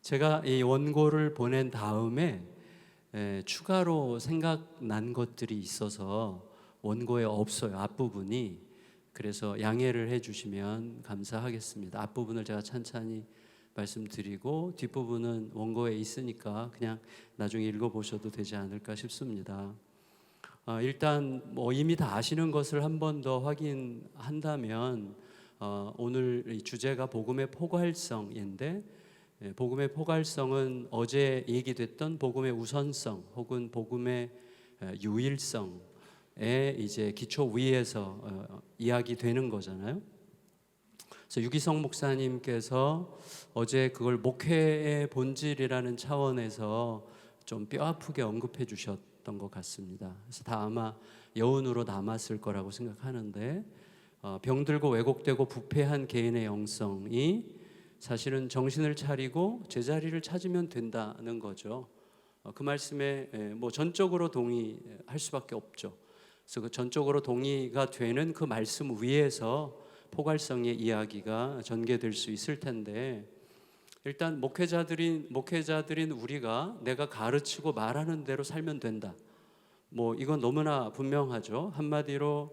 제가 이 원고를 보낸 다음에 추가로 생각난 것들이 있어서 원고에 없어요. 앞부분이. 그래서 양해를 해주시면 감사하겠습니다. 앞부분을 제가 찬찬히 말씀드리고 뒷부분은 원고에 있으니까 그냥 나중에 읽어보셔도 되지 않을까 싶습니다. 일단 이미 다 아시는 것을 한 번 더 확인한다면 오늘 이 주제가 복음의 포괄성인데, 복음의 포괄성은 어제 얘기됐던 복음의 우선성 혹은 복음의 유일성에 이제 기초 위에서 이야기되는 거잖아요. 그래서 유기성 목사님께서 어제 그걸 목회의 본질이라는 차원에서 좀 뼈아프게 언급해 주셨던 것 같습니다. 그래서 다 아마 여운으로 남았을 거라고 생각하는데, 병들고 왜곡되고 부패한 개인의 영성이 사실은 정신을 차리고 제자리를 찾으면 된다는 거죠. 그 말씀에 전적으로 동의할 수밖에 없죠. 그래서 그 전적으로 동의가 되는 그 말씀 위에서 포괄성의 이야기가 전개될 수 있을 텐데, 일단 목회자들인 우리가 내가 가르치고 말하는 대로 살면 된다. 이건 너무나 분명하죠. 한마디로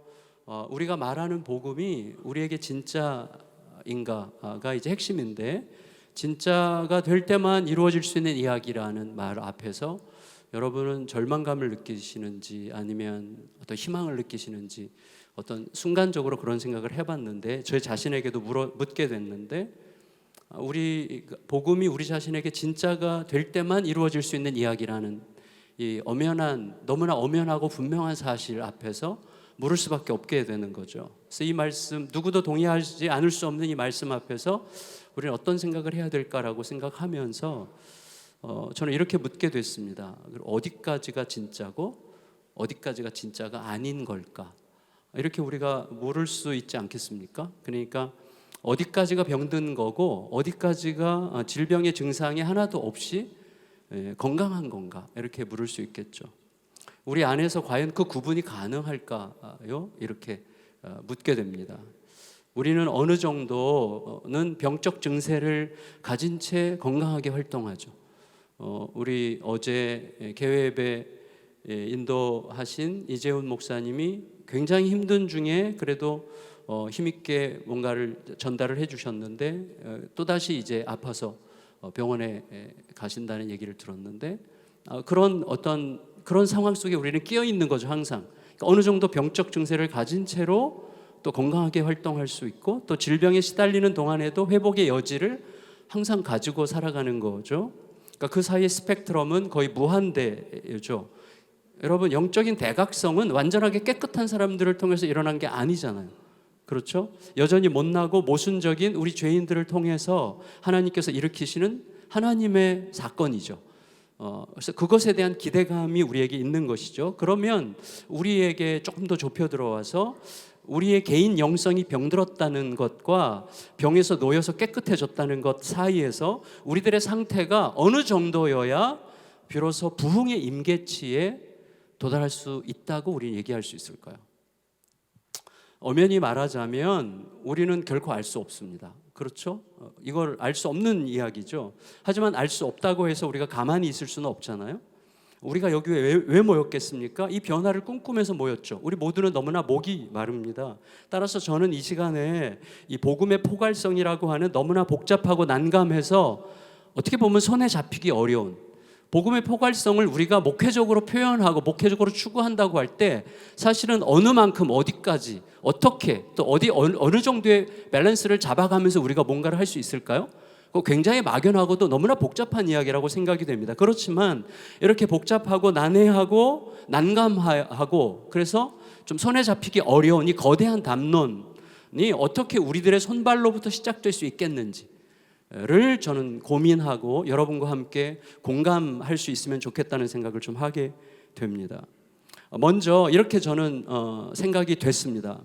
우리가 말하는 복음이 우리에게 진짜인가가 이제 핵심인데, 진짜가 될 때만 이루어질 수 있는 이야기라는 말 앞에서 여러분은 절망감을 느끼시는지 아니면 어떤 희망을 느끼시는지 어떤 순간적으로 그런 생각을 해봤는데, 저 자신에게도 묻게 됐는데, 우리 복음이 우리 자신에게 진짜가 될 때만 이루어질 수 있는 이야기라는 이 너무나 엄연하고 분명한 사실 앞에서 물을 수밖에 없게 되는 거죠. 그래서 이 말씀, 누구도 동의하지 않을 수 없는 이 말씀 앞에서 우리는 어떤 생각을 해야 될까라고 생각하면서 저는 이렇게 묻게 됐습니다. 어디까지가 진짜고 어디까지가 진짜가 아닌 걸까? 이렇게 우리가 물을 수 있지 않겠습니까? 그러니까 어디까지가 병든 거고 어디까지가 질병의 증상이 하나도 없이 건강한 건가? 이렇게 물을 수 있겠죠. 우리 안에서 과연 그 구분이 가능할까요? 이렇게 묻게 됩니다. 우리는 어느 정도는 병적 증세를 가진 채 건강하게 활동하죠. 우리 어제 개회에 인도하신 이재훈 목사님이 굉장히 힘든 중에 그래도 힘있게 뭔가를 전달을 해주셨는데, 또다시 이제 아파서 병원에 가신다는 얘기를 들었는데, 그런 상황 속에 우리는 끼어 있는 거죠. 항상 그러니까 어느 정도 병적 증세를 가진 채로 또 건강하게 활동할 수 있고, 또 질병에 시달리는 동안에도 회복의 여지를 항상 가지고 살아가는 거죠. 그러니까 그 사이의 스펙트럼은 거의 무한대죠. 여러분, 영적인 대각성은 완전하게 깨끗한 사람들을 통해서 일어난 게 아니잖아요. 그렇죠? 여전히 못나고 모순적인 우리 죄인들을 통해서 하나님께서 일으키시는 하나님의 사건이죠. 그래서 그것에 대한 기대감이 우리에게 있는 것이죠. 그러면 우리에게 조금 더 좁혀 들어와서 우리의 개인 영성이 병들었다는 것과 병에서 놓여서 깨끗해졌다는 것 사이에서 우리들의 상태가 어느 정도여야 비로소 부흥의 임계치에 도달할 수 있다고 우리는 얘기할 수 있을까요? 엄연히 말하자면 우리는 결코 알 수 없습니다. 그렇죠? 이걸 알 수 없는 이야기죠. 하지만 알 수 없다고 해서 우리가 가만히 있을 수는 없잖아요. 우리가 여기 왜 모였겠습니까? 이 변화를 꿈꾸면서 모였죠. 우리 모두는 너무나 목이 마릅니다. 따라서 저는 이 시간에 이 복음의 포괄성이라고 하는 너무나 복잡하고 난감해서 어떻게 보면 손에 잡히기 어려운 복음의 포괄성을 우리가 목회적으로 표현하고 목회적으로 추구한다고 할 때 사실은 어느 만큼 어디까지 어떻게 또 어느 정도의 밸런스를 잡아가면서 우리가 뭔가를 할 수 있을까요? 그거 굉장히 막연하고도 너무나 복잡한 이야기라고 생각이 됩니다. 그렇지만 이렇게 복잡하고 난해하고 난감하고 그래서 좀 손에 잡히기 어려운 이 거대한 담론이 어떻게 우리들의 손발로부터 시작될 수 있겠는지를 저는 고민하고 여러분과 함께 공감할 수 있으면 좋겠다는 생각을 좀 하게 됩니다. 먼저 이렇게 저는 생각이 됐습니다.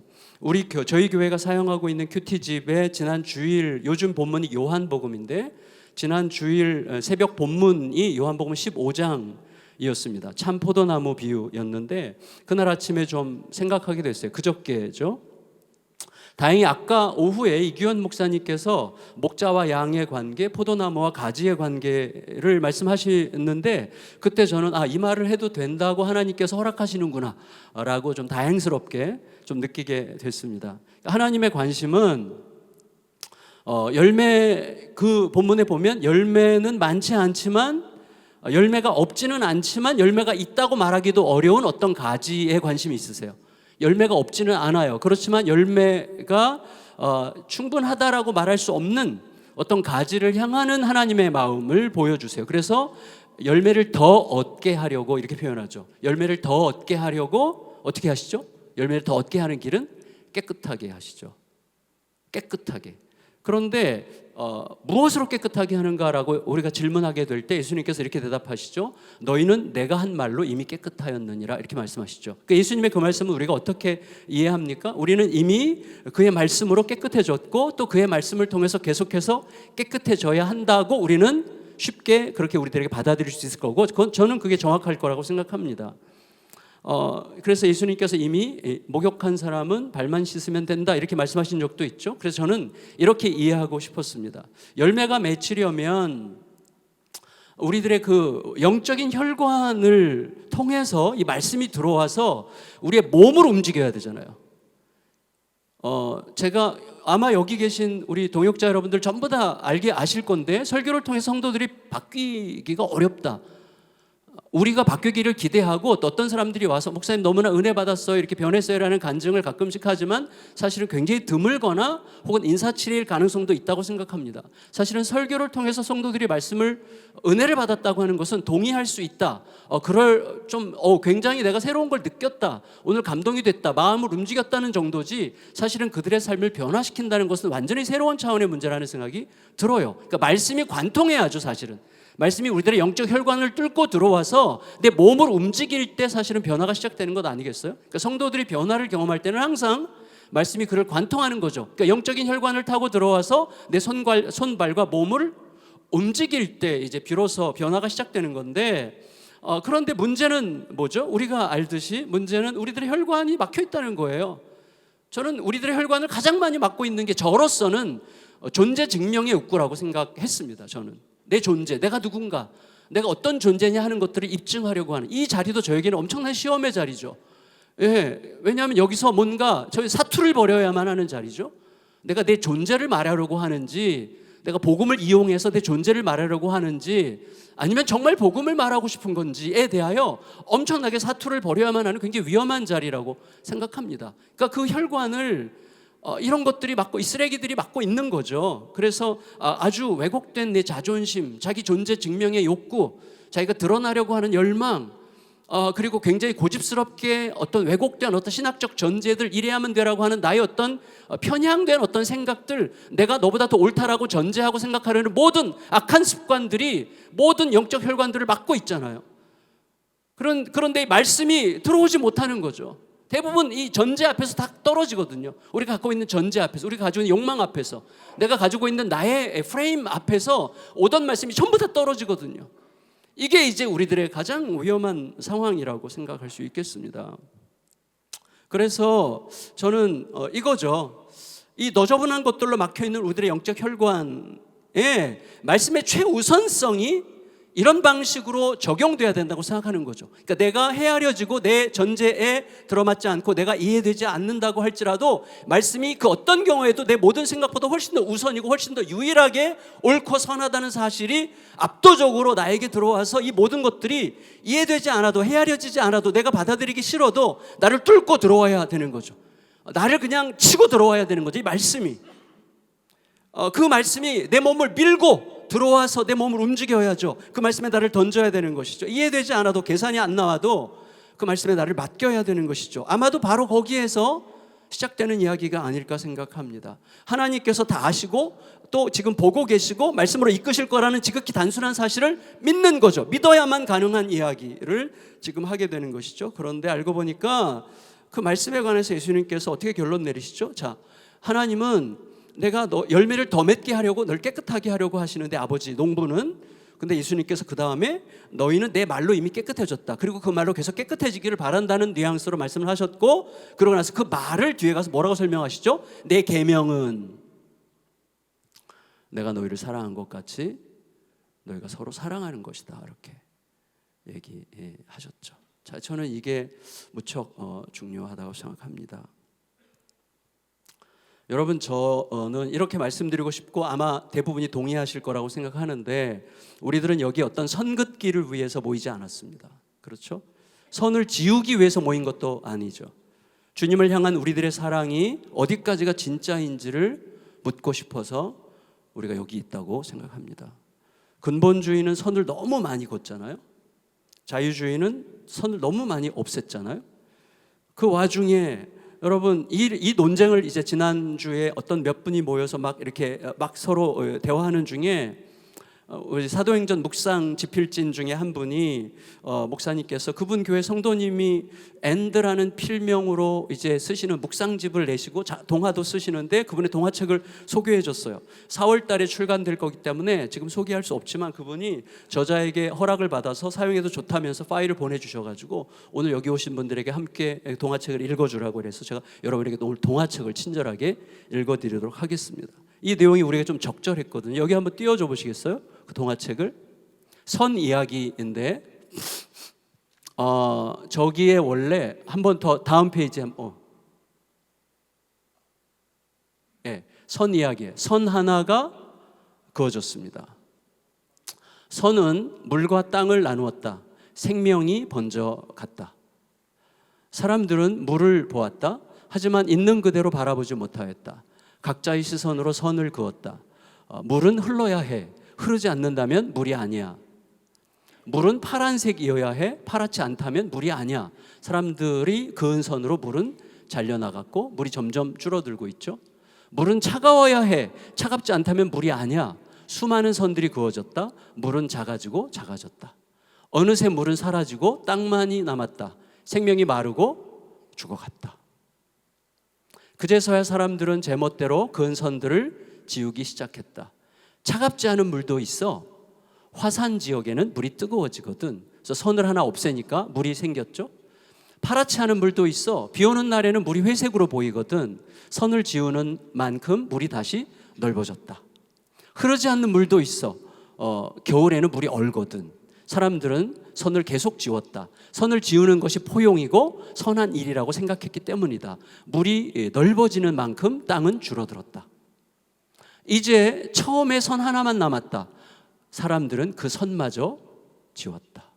저희 교회가 사용하고 있는 큐티집의 지난 주일, 요즘 본문이 요한복음인데 지난 주일 새벽 본문이 요한복음 15장이었습니다. 참 포도나무 비유였는데 그날 아침에 좀 생각하게 됐어요. 그저께죠. 다행히 아까 오후에 이규현 목사님께서 목자와 양의 관계, 포도나무와 가지의 관계를 말씀하시는데 그때 저는 이 말을 해도 된다고 하나님께서 허락하시는구나 라고 좀 다행스럽게 좀 느끼게 됐습니다. 하나님의 관심은 열매, 그 본문에 보면 열매는 많지 않지만 열매가 없지는 않지만 열매가 있다고 말하기도 어려운 어떤 가지에 관심이 있으세요. 열매가 없지는 않아요. 그렇지만 열매가 충분하다라고 말할 수 없는 어떤 가지를 향하는 하나님의 마음을 보여주세요. 그래서 열매를 더 얻게 하려고 이렇게 표현하죠. 열매를 더 얻게 하려고 어떻게 하시죠? 열매를 더 얻게 하는 길은 깨끗하게 하시죠. 깨끗하게. 그런데 무엇으로 깨끗하게 하는가라고 우리가 질문하게 될 때 예수님께서 이렇게 대답하시죠. 너희는 내가 한 말로 이미 깨끗하였느니라 이렇게 말씀하시죠. 그러니까 예수님의 그 말씀을 우리가 어떻게 이해합니까? 우리는 이미 그의 말씀으로 깨끗해졌고 또 그의 말씀을 통해서 계속해서 깨끗해져야 한다고 우리는 쉽게 그렇게 우리들에게 받아들일 수 있을 거고 저는 그게 정확할 거라고 생각합니다. 그래서 예수님께서 이미 목욕한 사람은 발만 씻으면 된다 이렇게 말씀하신 적도 있죠. 그래서 저는 이렇게 이해하고 싶었습니다. 열매가 맺히려면 우리들의 그 영적인 혈관을 통해서 이 말씀이 들어와서 우리의 몸을 움직여야 되잖아요. 제가 아마 여기 계신 우리 동역자 여러분들 전부 다 아실 건데 설교를 통해서 성도들이 바뀌기가 어렵다. 우리가 바뀌기를 기대하고 또 어떤 사람들이 와서 목사님 너무나 은혜 받았어요 이렇게 변했어요 라는 간증을 가끔씩 하지만 사실은 굉장히 드물거나 혹은 인사치레일 가능성도 있다고 생각합니다. 사실은 설교를 통해서 성도들이 말씀을 은혜를 받았다고 하는 것은 동의할 수 있다. 굉장히 내가 새로운 걸 느꼈다. 오늘 감동이 됐다. 마음을 움직였다는 정도지 사실은 그들의 삶을 변화시킨다는 것은 완전히 새로운 차원의 문제라는 생각이 들어요. 그러니까 말씀이 관통해야죠. 사실은 말씀이 우리들의 영적 혈관을 뚫고 들어와서 내 몸을 움직일 때 사실은 변화가 시작되는 것 아니겠어요? 그러니까 성도들이 변화를 경험할 때는 항상 말씀이 그를 관통하는 거죠. 그러니까 영적인 혈관을 타고 들어와서 내 손발과 몸을 움직일 때 이제 비로소 변화가 시작되는 건데 그런데 문제는 뭐죠? 우리가 알듯이 문제는 우리들의 혈관이 막혀 있다는 거예요. 저는 우리들의 혈관을 가장 많이 막고 있는 게 저로서는 존재 증명의 욕구라고 생각했습니다. 저는 내 존재, 내가 누군가, 내가 어떤 존재냐 하는 것들을 입증하려고 하는 이 자리도 저에게는 엄청난 시험의 자리죠. 왜냐하면 여기서 뭔가 저희 사투를 벌여야만 하는 자리죠. 내가 내 존재를 말하려고 하는지, 내가 복음을 이용해서 내 존재를 말하려고 하는지, 아니면 정말 복음을 말하고 싶은 건지에 대하여 엄청나게 사투를 벌여야만 하는 굉장히 위험한 자리라고 생각합니다. 그러니까 그 혈관을 이런 것들이 막고 이 쓰레기들이 막고 있는 거죠. 그래서 아주 왜곡된 내 자존심, 자기 존재 증명의 욕구, 자기가 드러나려고 하는 열망, 그리고 굉장히 고집스럽게 어떤 왜곡된 어떤 신학적 전제들 이래야만 되라고 하는 나의 어떤 편향된 어떤 생각들, 내가 너보다 더 옳다라고 전제하고 생각하려는 모든 악한 습관들이 모든 영적 혈관들을 막고 있잖아요. 그런데 이 말씀이 들어오지 못하는 거죠. 대부분 이 전제 앞에서 다 떨어지거든요. 우리가 갖고 있는 전제 앞에서, 우리가 가지고 있는 욕망 앞에서, 내가 가지고 있는 나의 프레임 앞에서 오던 말씀이 전부 다 떨어지거든요. 이게 이제 우리들의 가장 위험한 상황이라고 생각할 수 있겠습니다. 그래서 저는 이거죠. 이 너저분한 것들로 막혀있는 우리들의 영적 혈관에 말씀의 최우선성이 이런 방식으로 적용돼야 된다고 생각하는 거죠. 그러니까 내가 헤아려지고 내 전제에 들어맞지 않고 내가 이해되지 않는다고 할지라도 말씀이 그 어떤 경우에도 내 모든 생각보다 훨씬 더 우선이고 훨씬 더 유일하게 옳고 선하다는 사실이 압도적으로 나에게 들어와서 이 모든 것들이 이해되지 않아도 헤아려지지 않아도 내가 받아들이기 싫어도 나를 뚫고 들어와야 되는 거죠. 나를 그냥 치고 들어와야 되는 거죠. 이 말씀이 그 말씀이 내 몸을 밀고 들어와서 내 몸을 움직여야죠. 그 말씀에 나를 던져야 되는 것이죠. 이해되지 않아도 계산이 안 나와도 그 말씀에 나를 맡겨야 되는 것이죠. 아마도 바로 거기에서 시작되는 이야기가 아닐까 생각합니다. 하나님께서 다 아시고 또 지금 보고 계시고 말씀으로 이끄실 거라는 지극히 단순한 사실을 믿는 거죠. 믿어야만 가능한 이야기를 지금 하게 되는 것이죠. 그런데 알고 보니까 그 말씀에 관해서 예수님께서 어떻게 결론 내리시죠? 자, 하나님은 내가 너 열매를 더 맺게 하려고 널 깨끗하게 하려고 하시는데 아버지 농부는 근데 예수님께서 그 다음에 너희는 내 말로 이미 깨끗해졌다. 그리고 그 말로 계속 깨끗해지기를 바란다는 뉘앙스로 말씀을 하셨고, 그러고 나서 그 말을 뒤에 가서 뭐라고 설명하시죠? 내 계명은 내가 너희를 사랑한 것 같이 너희가 서로 사랑하는 것이다. 이렇게 얘기하셨죠. 자, 저는 이게 무척 중요하다고 생각합니다. 여러분, 저는 이렇게 말씀드리고 싶고 아마 대부분이 동의하실 거라고 생각하는데, 우리들은 여기 어떤 선긋기를 위해서 모이지 않았습니다. 그렇죠? 선을 지우기 위해서 모인 것도 아니죠. 주님을 향한 우리들의 사랑이 어디까지가 진짜인지를 묻고 싶어서 우리가 여기 있다고 생각합니다. 근본주의는 선을 너무 많이 걷잖아요. 자유주의는 선을 너무 많이 없앴잖아요. 그 와중에 여러분, 이 논쟁을 이제 지난주에 어떤 몇 분이 모여서 막 이렇게 막 서로 대화하는 중에 우리 사도행전 묵상 지필진 중에 한 분이 목사님께서 그분 교회 성도님이 앤드라는 필명으로 이제 쓰시는 묵상집을 내시고 동화도 쓰시는데 그분의 동화책을 소개해 줬어요. 4월 달에 출간될 거기 때문에 지금 소개할 수 없지만 그분이 저자에게 허락을 받아서 사용해도 좋다면서 파일을 보내주셔가지고 오늘 여기 오신 분들에게 함께 동화책을 읽어주라고 그래서 제가 여러분에게 오늘 동화책을 친절하게 읽어드리도록 하겠습니다. 이 내용이 우리에게 좀 적절했거든요. 여기 한번 띄워줘 보시겠어요? 그 동화책을. 선 이야기인데 저기에 원래 한 번 더 다음 페이지에 선 이야기에 선 하나가 그어졌습니다. 선은 물과 땅을 나누었다. 생명이 번져 갔다. 사람들은 물을 보았다. 하지만 있는 그대로 바라보지 못하였다. 각자의 시선으로 선을 그었다. 물은 흘러야 해. 흐르지 않는다면 물이 아니야. 물은 파란색이어야 해. 파랗지 않다면 물이 아니야. 사람들이 그은 선으로 물은 잘려나갔고 물이 점점 줄어들고 있죠. 물은 차가워야 해. 차갑지 않다면 물이 아니야. 수많은 선들이 그어졌다. 물은 작아지고 작아졌다. 어느새 물은 사라지고 땅만이 남았다. 생명이 마르고 죽어갔다. 그제서야 사람들은 제멋대로 그은 선들을 지우기 시작했다. 차갑지 않은 물도 있어. 화산 지역에는 물이 뜨거워지거든. 그래서 선을 하나 없애니까 물이 생겼죠. 파랗지 않은 물도 있어. 비 오는 날에는 물이 회색으로 보이거든. 선을 지우는 만큼 물이 다시 넓어졌다. 흐르지 않는 물도 있어. 겨울에는 물이 얼거든. 사람들은 선을 계속 지웠다. 선을 지우는 것이 포용이고 선한 일이라고 생각했기 때문이다. 물이 넓어지는 만큼 땅은 줄어들었다. 이제 처음에 선 하나만 남았다. 사람들은 그 선마저 지웠다.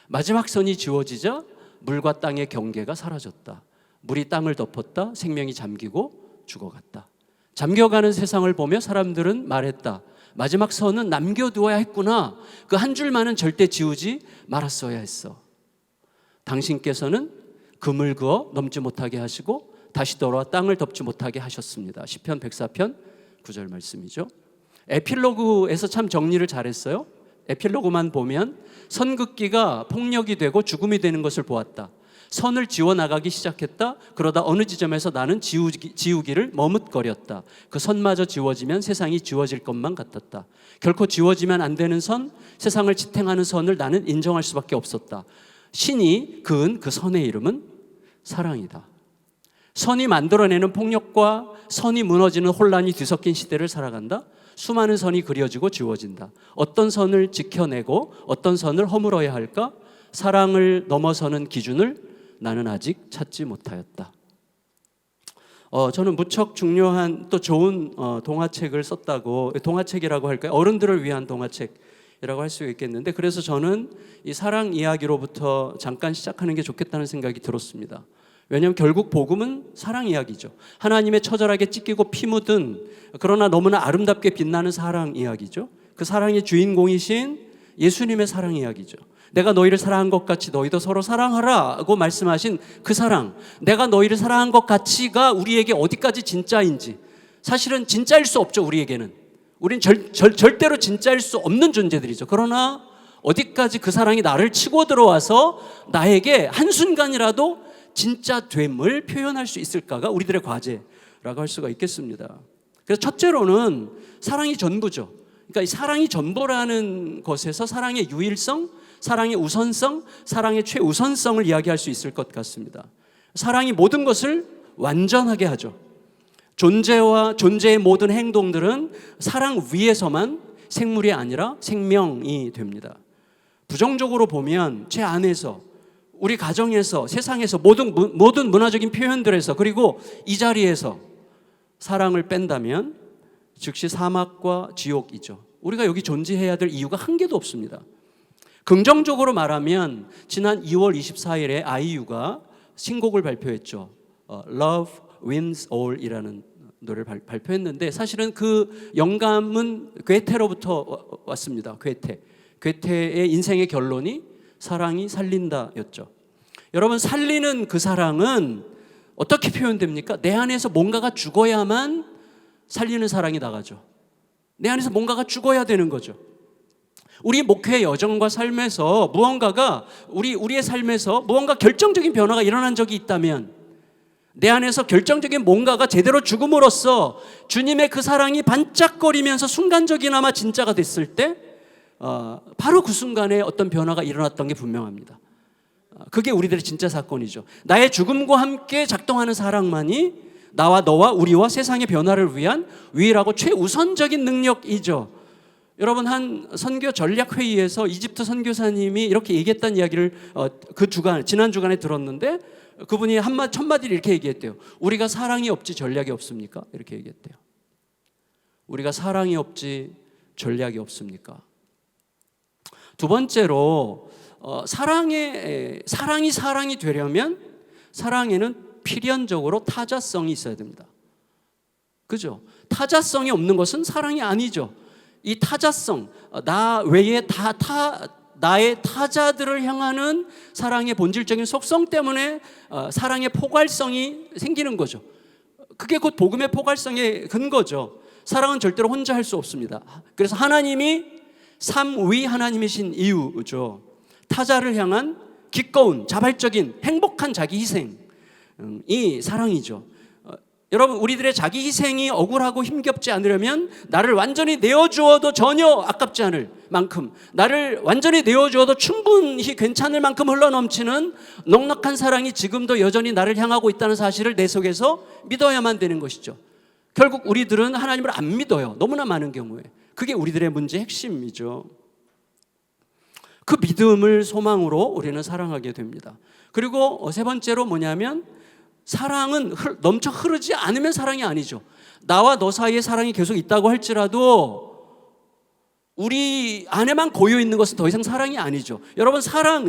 마지막 선이 지워지자 물과 땅의 경계가 사라졌다. 물이 땅을 덮었다. 생명이 잠기고 죽어갔다. 잠겨가는 세상을 보며 사람들은 말했다. 마지막 선은 남겨두어야 했구나. 그 한 줄만은 절대 지우지 말았어야 했어. 당신께서는 금을 그어 넘지 못하게 하시고 다시 돌아와 땅을 덮지 못하게 하셨습니다. 시편 104편 9절 말씀이죠. 에필로그에서 참 정리를 잘했어요. 에필로그만 보면 선긋기가 폭력이 되고 죽음이 되는 것을 보았다. 선을 지워나가기 시작했다. 그러다 어느 지점에서 나는 지우기를 머뭇거렸다. 그 선마저 지워지면 세상이 지워질 것만 같았다. 결코 지워지면 안 되는 선, 세상을 지탱하는 선을 나는 인정할 수밖에 없었다. 신이 그은 그 선의 이름은 사랑이다. 선이 만들어내는 폭력과 선이 무너지는 혼란이 뒤섞인 시대를 살아간다. 수많은 선이 그려지고 지워진다. 어떤 선을 지켜내고 어떤 선을 허물어야 할까? 사랑을 넘어서는 기준을 나는 아직 찾지 못하였다. 저는 무척 중요한 또 좋은 동화책을 썼다고, 동화책이라고 할까요? 어른들을 위한 동화책이라고 할 수 있겠는데, 그래서 저는 이 사랑 이야기로부터 잠깐 시작하는 게 좋겠다는 생각이 들었습니다. 왜냐하면 결국 복음은 사랑 이야기죠. 하나님의 처절하게 찢기고 피 묻은 그러나 너무나 아름답게 빛나는 사랑 이야기죠. 그 사랑의 주인공이신 예수님의 사랑 이야기죠. 내가 너희를 사랑한 것 같이 너희도 서로 사랑하라고 말씀하신 그 사랑, 내가 너희를 사랑한 것 같이가 우리에게 어디까지 진짜인지, 사실은 진짜일 수 없죠. 우리에게는 우린 절대로 진짜일 수 없는 존재들이죠. 그러나 어디까지 그 사랑이 나를 치고 들어와서 나에게 한순간이라도 진짜 됨을 표현할 수 있을까가 우리들의 과제라고 할 수가 있겠습니다. 그래서 첫째로는 사랑이 전부죠. 그러니까 이 사랑이 전부라는 것에서 사랑의 유일성, 사랑의 우선성, 사랑의 최우선성을 이야기할 수 있을 것 같습니다. 사랑이 모든 것을 완전하게 하죠. 존재와 존재의 모든 행동들은 사랑 위에서만 생물이 아니라 생명이 됩니다. 부정적으로 보면 제 안에서, 우리 가정에서, 세상에서, 모든 문화적인 표현들에서, 그리고 이 자리에서 사랑을 뺀다면 즉시 사막과 지옥이죠. 우리가 여기 존재해야 될 이유가 한 개도 없습니다. 긍정적으로 말하면 지난 2월 24일에 아이유가 신곡을 발표했죠. Love Wins All이라는 노래를 발표했는데, 사실은 그 영감은 괴테로부터 왔습니다. 괴테의 인생의 결론이 사랑이 살린다였죠. 여러분, 살리는 그 사랑은 어떻게 표현됩니까? 내 안에서 뭔가가 죽어야만 살리는 사랑이 나가죠. 내 안에서 뭔가가 죽어야 되는 거죠. 우리 목회의 여정과 삶에서 무언가가 우리의 삶에서 무언가 결정적인 변화가 일어난 적이 있다면, 내 안에서 결정적인 뭔가가 제대로 죽음으로써 주님의 그 사랑이 반짝거리면서 순간적이나마 진짜가 됐을 때 바로 그 순간에 어떤 변화가 일어났던 게 분명합니다. 그게 우리들의 진짜 사건이죠. 나의 죽음과 함께 작동하는 사랑만이 나와 너와 우리와 세상의 변화를 위한 유일하고 최우선적인 능력이죠. 여러분, 한 선교 전략 회의에서 이집트 선교사님이 이렇게 얘기했다는 이야기를 지난 주간에 들었는데, 그분이 첫 마디를 이렇게 얘기했대요. 우리가 사랑이 없지 전략이 없습니까? 이렇게 얘기했대요. 우리가 사랑이 없지 전략이 없습니까? 두 번째로, 사랑이 되려면 사랑에는 필연적으로 타자성이 있어야 됩니다. 그죠? 타자성이 없는 것은 사랑이 아니죠. 이 타자성, 나 외에 나의 타자들을 향하는 사랑의 본질적인 속성 때문에 사랑의 포괄성이 생기는 거죠. 그게 곧 복음의 포괄성의 근거죠. 사랑은 절대로 혼자 할 수 없습니다. 그래서 하나님이 삼위 하나님이신 이유죠. 타자를 향한 기꺼운, 자발적인, 행복한 자기 희생이 사랑이죠. 여러분, 우리들의 자기 희생이 억울하고 힘겹지 않으려면 나를 완전히 내어주어도 전혀 아깝지 않을 만큼, 나를 완전히 내어주어도 충분히 괜찮을 만큼 흘러넘치는 넉넉한 사랑이 지금도 여전히 나를 향하고 있다는 사실을 내 속에서 믿어야만 되는 것이죠. 결국 우리들은 하나님을 안 믿어요. 너무나 많은 경우에. 그게 우리들의 문제의 핵심이죠. 그 믿음을 소망으로 우리는 사랑하게 됩니다. 그리고 세 번째로 뭐냐면, 사랑은 넘쳐 흐르지 않으면 사랑이 아니죠. 나와 너 사이에 사랑이 계속 있다고 할지라도 우리 안에만 고여 있는 것은 더 이상 사랑이 아니죠. 여러분,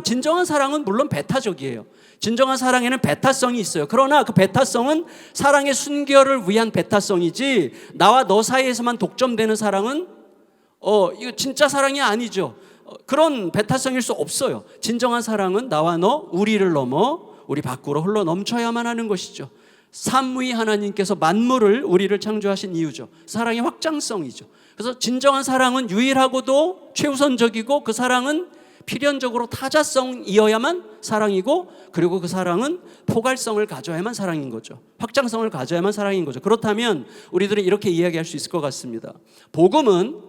진정한 사랑은 물론 배타적이에요. 진정한 사랑에는 배타성이 있어요. 그러나 그 배타성은 사랑의 순결을 위한 배타성이지, 나와 너 사이에서만 독점되는 사랑은 이거 진짜 사랑이 아니죠. 그런 배타성일 수 없어요. 진정한 사랑은 나와 너, 우리를 넘어 우리 밖으로 흘러 넘쳐야만 하는 것이죠. 삼위 하나님께서 만물을, 우리를 창조하신 이유죠. 사랑의 확장성이죠. 그래서 진정한 사랑은 유일하고도 최우선적이고, 그 사랑은 필연적으로 타자성이어야만 사랑이고, 그리고 그 사랑은 포괄성을 가져야만 사랑인 거죠. 확장성을 가져야만 사랑인 거죠. 그렇다면 우리들은 이렇게 이야기할 수 있을 것 같습니다. 복음은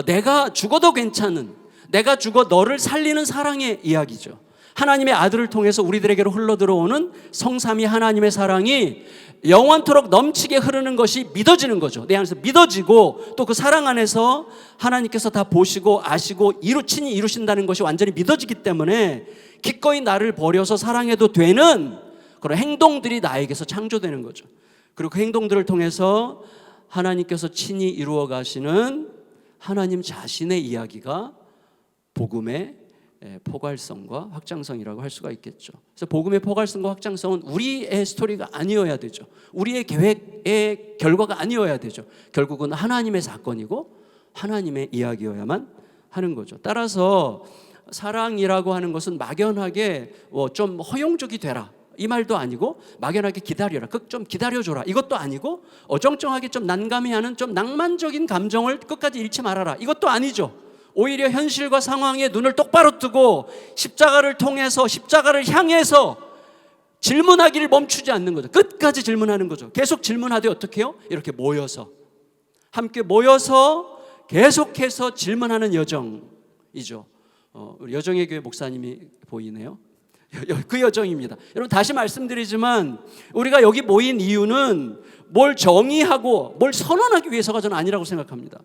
내가 죽어도 괜찮은, 내가 죽어 너를 살리는 사랑의 이야기죠. 하나님의 아들을 통해서 우리들에게로 흘러들어오는 성삼위 하나님의 사랑이 영원토록 넘치게 흐르는 것이 믿어지는 거죠. 내 안에서 믿어지고, 또 그 사랑 안에서 하나님께서 다 보시고 아시고 친히 이루신다는 것이 완전히 믿어지기 때문에 기꺼이 나를 버려서 사랑해도 되는 그런 행동들이 나에게서 창조되는 거죠. 그리고 그 행동들을 통해서 하나님께서 친히 이루어 가시는 하나님 자신의 이야기가 복음의 포괄성과 확장성이라고 할 수가 있겠죠. 그래서 복음의 포괄성과 확장성은 우리의 스토리가 아니어야 되죠. 우리의 계획의 결과가 아니어야 되죠. 결국은 하나님의 사건이고 하나님의 이야기여야만 하는 거죠. 따라서 사랑이라고 하는 것은 막연하게 좀 허용적이 되라, 이 말도 아니고, 막연하게 기다려라, 좀 기다려줘라, 이것도 아니고, 어정쩡하게 좀 난감해하는 좀 낭만적인 감정을 끝까지 잃지 말아라, 이것도 아니죠. 오히려 현실과 상황에 눈을 똑바로 뜨고 십자가를 통해서, 십자가를 향해서 질문하기를 멈추지 않는 거죠. 끝까지 질문하는 거죠. 계속 질문하되 어떻게 해요? 이렇게 모여서, 함께 모여서 계속해서 질문하는 여정이죠. 우리 여정의 교회 목사님이 보이네요. 그 여정입니다. 여러분 다시 말씀드리지만 우리가 여기 모인 이유는 뭘 정의하고 뭘 선언하기 위해서가 저는 아니라고 생각합니다.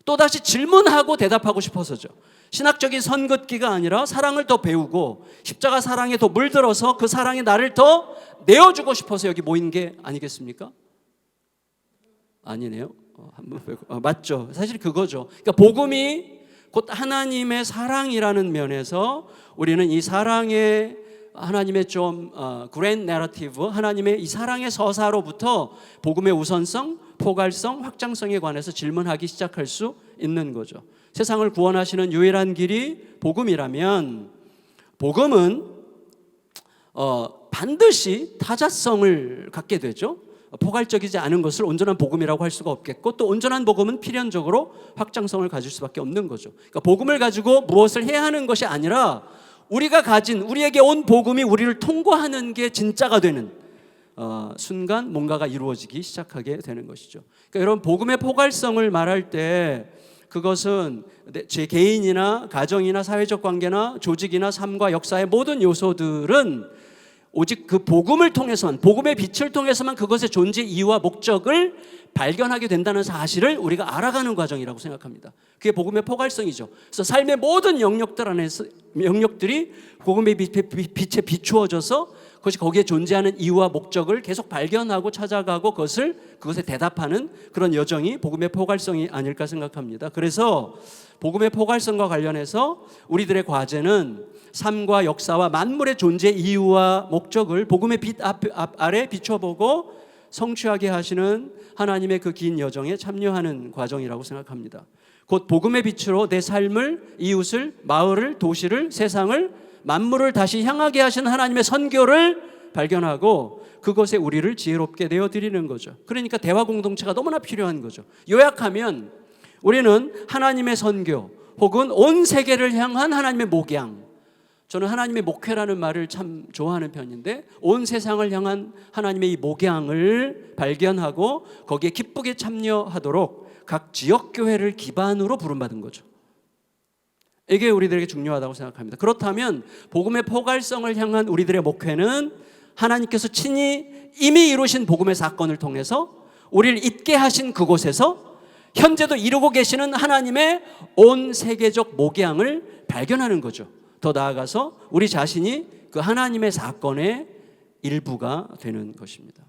또다시 질문하고 대답하고 싶어서죠. 신학적인 선긋기가 아니라 사랑을 더 배우고 십자가 사랑에 더 물들어서 그 사랑에 나를 더 내어주고 싶어서 여기 모인 게 아니겠습니까? 아니네요. 맞죠. 사실 그거죠. 그러니까 복음이 곧 하나님의 사랑이라는 면에서 우리는 이 사랑의 하나님의 좀 그랜드 내러티브, 하나님의 이 사랑의 서사로부터 복음의 우선성, 포괄성, 확장성에 관해서 질문하기 시작할 수 있는 거죠. 세상을 구원하시는 유일한 길이 복음이라면 복음은 반드시 타자성을 갖게 되죠. 포괄적이지 않은 것을 온전한 복음이라고 할 수가 없겠고, 또 온전한 복음은 필연적으로 확장성을 가질 수밖에 없는 거죠. 그러니까 복음을 가지고 무엇을 해야 하는 것이 아니라 우리가 가진, 우리에게 온 복음이 우리를 통과하는 게 진짜가 되는 순간 뭔가가 이루어지기 시작하게 되는 것이죠. 그러니까 여러분, 복음의 포괄성을 말할 때 그것은 제 개인이나 가정이나 사회적 관계나 조직이나 삶과 역사의 모든 요소들은 오직 그 복음을 통해서만, 복음의 빛을 통해서만 그것의 존재 이유와 목적을 발견하게 된다는 사실을 우리가 알아가는 과정이라고 생각합니다. 그게 복음의 포괄성이죠. 그래서 삶의 모든 영역들 안에서, 영역들이 복음의 빛에 비추어져서 그것이 거기에 존재하는 이유와 목적을 계속 발견하고 찾아가고 그것에 대답하는 그런 여정이 복음의 포괄성이 아닐까 생각합니다. 그래서 복음의 포괄성과 관련해서 우리들의 과제는 삶과 역사와 만물의 존재 이유와 목적을 복음의 빛 아래 비춰보고 성취하게 하시는 하나님의 그 긴 여정에 참여하는 과정이라고 생각합니다. 곧 복음의 빛으로 내 삶을, 이웃을, 마을을, 도시를, 세상을, 만물을 다시 향하게 하시는 하나님의 선교를 발견하고 그것에 우리를 지혜롭게 내어드리는 거죠. 그러니까 대화 공동체가 너무나 필요한 거죠. 요약하면 우리는 하나님의 선교 혹은 온 세계를 향한 하나님의 목양, 저는 하나님의 목회라는 말을 참 좋아하는 편인데, 온 세상을 향한 하나님의 이 목양을 발견하고 거기에 기쁘게 참여하도록 각 지역교회를 기반으로 부름받은 거죠. 이게 우리들에게 중요하다고 생각합니다. 그렇다면 복음의 포괄성을 향한 우리들의 목회는 하나님께서 친히 이미 이루신 복음의 사건을 통해서 우리를 있게 하신 그곳에서 현재도 이루고 계시는 하나님의 온 세계적 목양을 발견하는 거죠. 더 나아가서 우리 자신이 그 하나님의 사건의 일부가 되는 것입니다.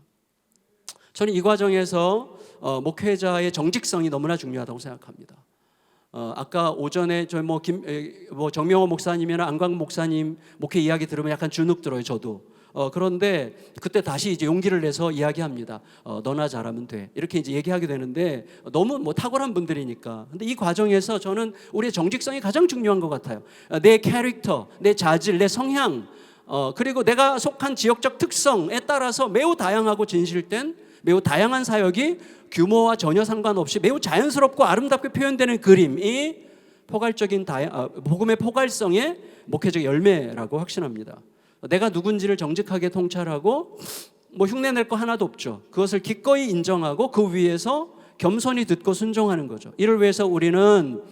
저는 이 과정에서 목회자의 정직성이 너무나 중요하다고 생각합니다. 아까 오전에 저희 정명호 목사님이나 안광 목사님 목회 이야기 들으면 약간 주눅 들어요, 저도. 그런데 그때 다시 이제 용기를 내서 이야기합니다. 너나 잘하면 돼. 이렇게 이제 얘기하게 되는데 너무 탁월한 분들이니까. 근데 이 과정에서 저는 우리의 정직성이 가장 중요한 것 같아요. 내 캐릭터, 내 자질, 내 성향, 그리고 내가 속한 지역적 특성에 따라서 매우 다양하고 진실된 매우 다양한 사역이 규모와 전혀 상관없이 매우 자연스럽고 아름답게 표현되는 그림이 포괄적인 복음의 포괄성의 목회적 열매라고 확신합니다. 내가 누군지를 정직하게 통찰하고 흉내낼 거 하나도 없죠. 그것을 기꺼이 인정하고 그 위에서 겸손히 듣고 순종하는 거죠. 이를 위해서 우리는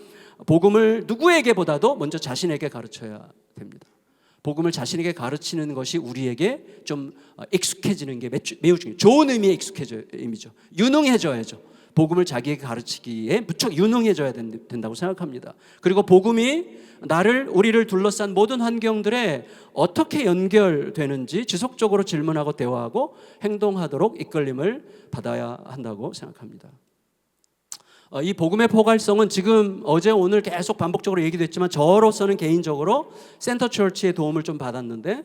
복음을 누구에게보다도 먼저 자신에게 가르쳐야 됩니다. 복음을 자신에게 가르치는 것이 우리에게 좀 익숙해지는 게 매우 중요해요. 좋은 의미의 익숙해짐이죠. 유능해져야죠. 복음을 자기에게 가르치기에 무척 유능해져야 된다고 생각합니다. 그리고 복음이 우리를 둘러싼 모든 환경들에 어떻게 연결되는지 지속적으로 질문하고 대화하고 행동하도록 이끌림을 받아야 한다고 생각합니다. 이 복음의 포괄성은 지금 어제 오늘 계속 반복적으로 얘기됐지만 저로서는 개인적으로 센터 처치의 도움을 좀 받았는데,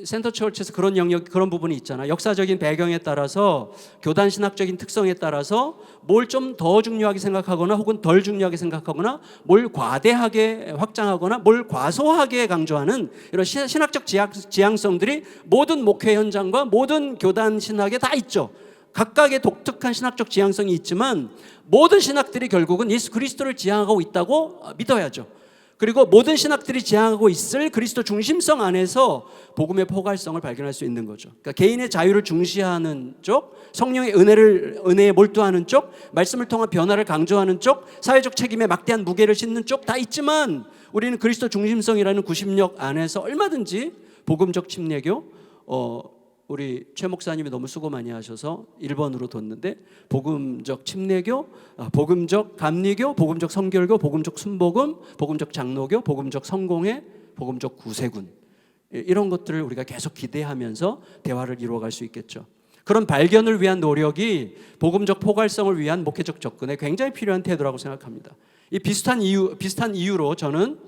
센터 처치에서 그런 부분이 있잖아요. 역사적인 배경에 따라서 교단 신학적인 특성에 따라서 뭘 좀 더 중요하게 생각하거나 혹은 덜 중요하게 생각하거나 뭘 과대하게 확장하거나 뭘 과소하게 강조하는 이런 신학적 지향성들이 모든 목회 현장과 모든 교단 신학에 다 있죠. 각각의 독특한 신학적 지향성이 있지만 모든 신학들이 결국은 예수 그리스도를 지향하고 있다고 믿어야죠. 그리고 모든 신학들이 지향하고 있을 그리스도 중심성 안에서 복음의 포괄성을 발견할 수 있는 거죠. 그러니까 개인의 자유를 중시하는 쪽, 성령의 은혜에 몰두하는 쪽, 말씀을 통한 변화를 강조하는 쪽, 사회적 책임에 막대한 무게를 싣는 쪽 다 있지만 우리는 그리스도 중심성이라는 구심력 안에서 얼마든지 복음적 침례교, 우리 최 목사님이 너무 수고 많이 하셔서 1번으로 뒀는데 복음적 침례교, 복음적 감리교, 복음적 성결교, 복음적 순복음, 복음적 장로교, 복음적 성공회, 복음적 구세군, 이런 것들을 우리가 계속 기대하면서 대화를 이루어갈 수 있겠죠. 그런 발견을 위한 노력이 복음적 포괄성을 위한 목회적 접근에 굉장히 필요한 태도라고 생각합니다. 이 비슷한 이유로 저는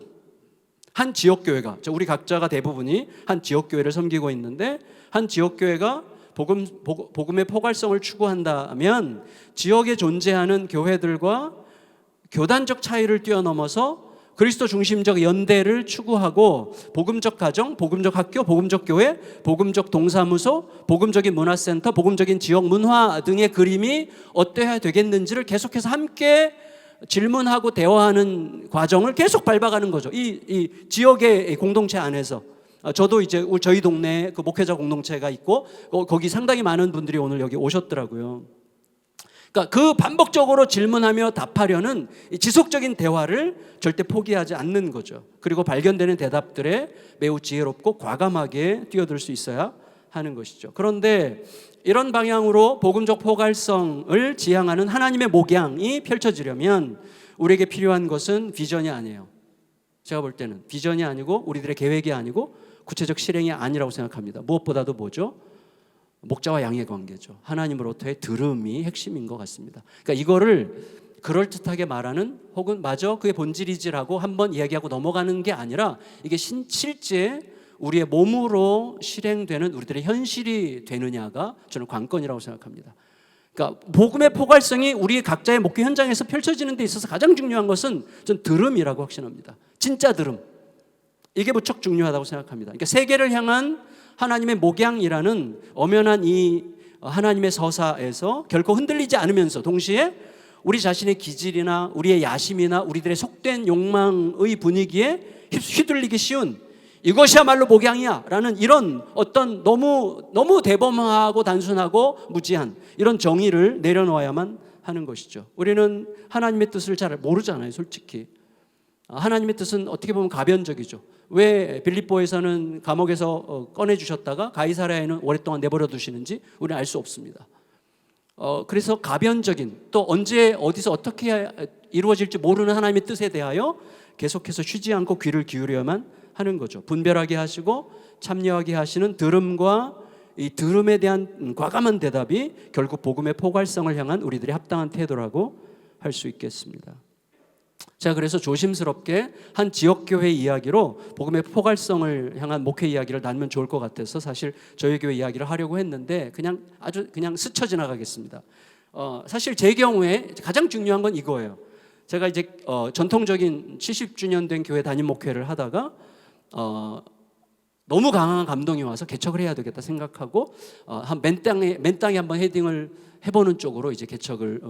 한 지역교회가, 우리 각자가 대부분이 한 지역교회를 섬기고 있는데 한 지역교회가 복음의 포괄성을 추구한다면 지역에 존재하는 교회들과 교단적 차이를 뛰어넘어서 그리스도 중심적 연대를 추구하고 복음적 가정, 복음적 학교, 복음적 교회, 복음적 동사무소, 복음적인 문화센터, 복음적인 지역 문화 등의 그림이 어때야 되겠는지를 계속해서 함께 질문하고 대화하는 과정을 계속 밟아가는 거죠. 이 지역의 공동체 안에서. 저도 이제 저희 동네에 그 목회자 공동체가 있고 거기 상당히 많은 분들이 오늘 여기 오셨더라고요. 그러니까 그 반복적으로 질문하며 답하려는 지속적인 대화를 절대 포기하지 않는 거죠. 그리고 발견되는 대답들에 매우 지혜롭고 과감하게 뛰어들 수 있어야 하는 것이죠. 그런데 이런 방향으로 복음적 포괄성을 지향하는 하나님의 목양이 펼쳐지려면 우리에게 필요한 것은 비전이 아니에요. 제가 볼 때는 비전이 아니고 우리들의 계획이 아니고 구체적 실행이 아니라고 생각합니다. 무엇보다도 뭐죠? 목자와 양의 관계죠. 하나님으로부터의 들음이 핵심인 것 같습니다. 그러니까 이거를 그럴듯하게 말하는 혹은 맞아 그게 본질이지라고 한번 이야기하고 넘어가는 게 아니라 이게 실제 우리의 몸으로 실행되는 우리들의 현실이 되느냐가 저는 관건이라고 생각합니다. 그러니까 복음의 포괄성이 우리 각자의 목회 현장에서 펼쳐지는 데 있어서 가장 중요한 것은 전 들음이라고 확신합니다. 진짜 들음. 이게 무척 중요하다고 생각합니다. 그러니까 세계를 향한 하나님의 목양이라는 엄연한 이 하나님의 서사에서 결코 흔들리지 않으면서 동시에 우리 자신의 기질이나 우리의 야심이나 우리들의 속된 욕망의 분위기에 휘둘리기 쉬운 이것이야말로 목양이야 라는 이런 어떤 너무 대범하고 단순하고 무지한 이런 정의를 내려놓아야만 하는 것이죠. 우리는 하나님의 뜻을 잘 모르잖아요, 솔직히. 하나님의 뜻은 어떻게 보면 가변적이죠. 왜 빌립보에서는 감옥에서 꺼내주셨다가 가이사랴에는 오랫동안 내버려 두시는지 우리는 알 수 없습니다. 그래서 가변적인, 또 언제 어디서 어떻게 이루어질지 모르는 하나님의 뜻에 대하여 계속해서 쉬지 않고 귀를 기울여야만 하는 거죠. 분별하게 하시고 참여하게 하시는 들음과 이 들음에 대한 과감한 대답이 결국 복음의 포괄성을 향한 우리들의 합당한 태도라고 할 수 있겠습니다. 제가 그래서 조심스럽게 한 지역교회 이야기로 복음의 포괄성을 향한 목회 이야기를 나누면 좋을 것 같아서 사실 저희 교회 이야기를 하려고 했는데 그냥 스쳐 지나가겠습니다. 사실 제 경우에 가장 중요한 건 이거예요. 제가 이제 전통적인 70주년 된 교회 담임 목회를 하다가 너무 강한 감동이 와서 개척을 해야 되겠다 생각하고 맨 땅에 한번 헤딩을 해보는 쪽으로 이제 개척을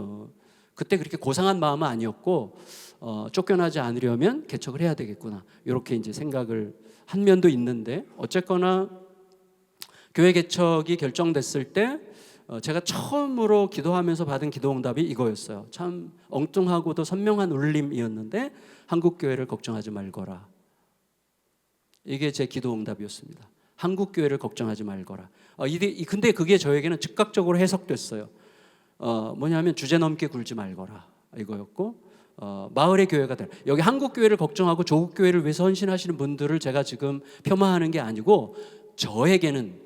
그때 그렇게 고상한 마음은 아니었고 쫓겨나지 않으려면 개척을 해야 되겠구나 이렇게 이제 생각을 한 면도 있는데 어쨌거나 교회 개척이 결정됐을 때 제가 처음으로 기도하면서 받은 기도응답이 이거였어요. 참 엉뚱하고도 선명한 울림이었는데 한국교회를 걱정하지 말거라. 이게 제 기도응답이었습니다. 한국교회를 걱정하지 말거라. 근데 그게 저에게는 즉각적으로 해석됐어요. 뭐냐면 주제 넘게 굴지 말거라 이거였고 마을의 교회가 될 여기 한국교회를 걱정하고 조국교회를 위해서 헌신하시는 분들을 제가 지금 폄하하는 게 아니고 저에게는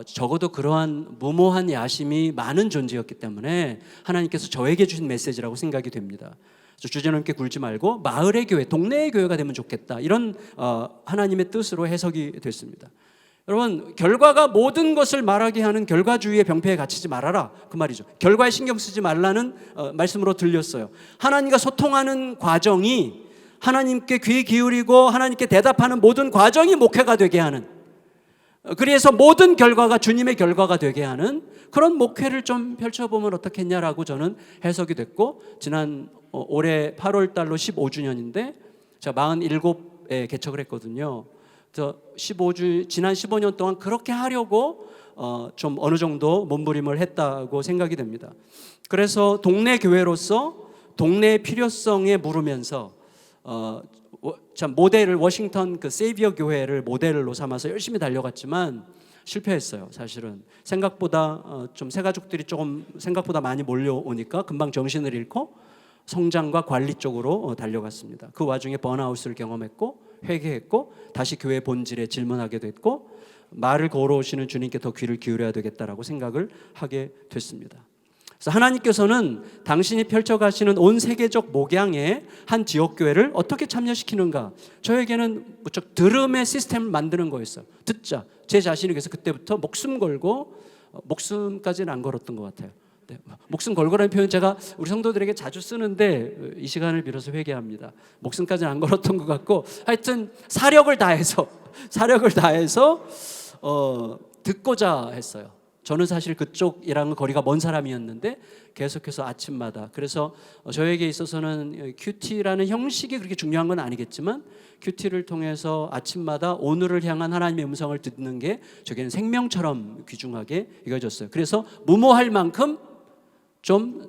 적어도 그러한 무모한 야심이 많은 존재였기 때문에 하나님께서 저에게 주신 메시지라고 생각이 됩니다. 주제 넘게 굴지 말고 마을의 교회, 동네의 교회가 되면 좋겠다 이런 하나님의 뜻으로 해석이 됐습니다. 여러분 결과가 모든 것을 말하게 하는 결과주의의 병폐에 갇히지 말아라 그 말이죠. 결과에 신경 쓰지 말라는 말씀으로 들렸어요. 하나님과 소통하는 과정이 하나님께 귀 기울이고 하나님께 대답하는 모든 과정이 목회가 되게 하는 그래서 모든 결과가 주님의 결과가 되게 하는 그런 목회를 좀 펼쳐보면 어떻겠냐라고 저는 해석이 됐고 지난 올해 8월 달로 15주년인데 제가 47에 개척을 했거든요. 그래서 지난 15년 동안 그렇게 하려고 좀 어느 정도 몸부림을 했다고 생각이 됩니다. 그래서 동네 교회로서 동네의 필요성에 물으면서 참 모델을 워싱턴 그 세이비어 교회를 모델로 삼아서 열심히 달려갔지만 실패했어요. 사실은 생각보다 좀 새가족들이 조금 생각보다 많이 몰려오니까 금방 정신을 잃고 성장과 관리 쪽으로 달려갔습니다. 그 와중에 번아웃을 경험했고 회개했고 다시 교회 본질에 질문하게 됐고 말을 걸어오시는 주님께 더 귀를 기울여야 되겠다라고 생각을 하게 됐습니다. 그래서 하나님께서는 당신이 펼쳐가시는 온 세계적 목양의 한 지역교회를 어떻게 참여시키는가, 저에게는 무척 들음의 시스템을 만드는 거였어요. 듣자. 제 자신이 그래서 그때부터 목숨 걸고, 목숨까지는 안 걸었던 것 같아요. 네, 목숨 걸고라는 표현 제가 우리 성도들에게 자주 쓰는데 이 시간을 빌어서 회개합니다. 목숨까지는 안 걸었던 것 같고, 하여튼 사력을 다해서 듣고자 했어요. 저는 사실 그쪽이랑은 거리가 먼 사람이었는데 계속해서 아침마다, 그래서 저에게 있어서는 큐티라는 형식이 그렇게 중요한 건 아니겠지만 큐티를 통해서 아침마다 오늘을 향한 하나님의 음성을 듣는 게 저에게는 생명처럼 귀중하게 여겨졌어요. 그래서 무모할 만큼 좀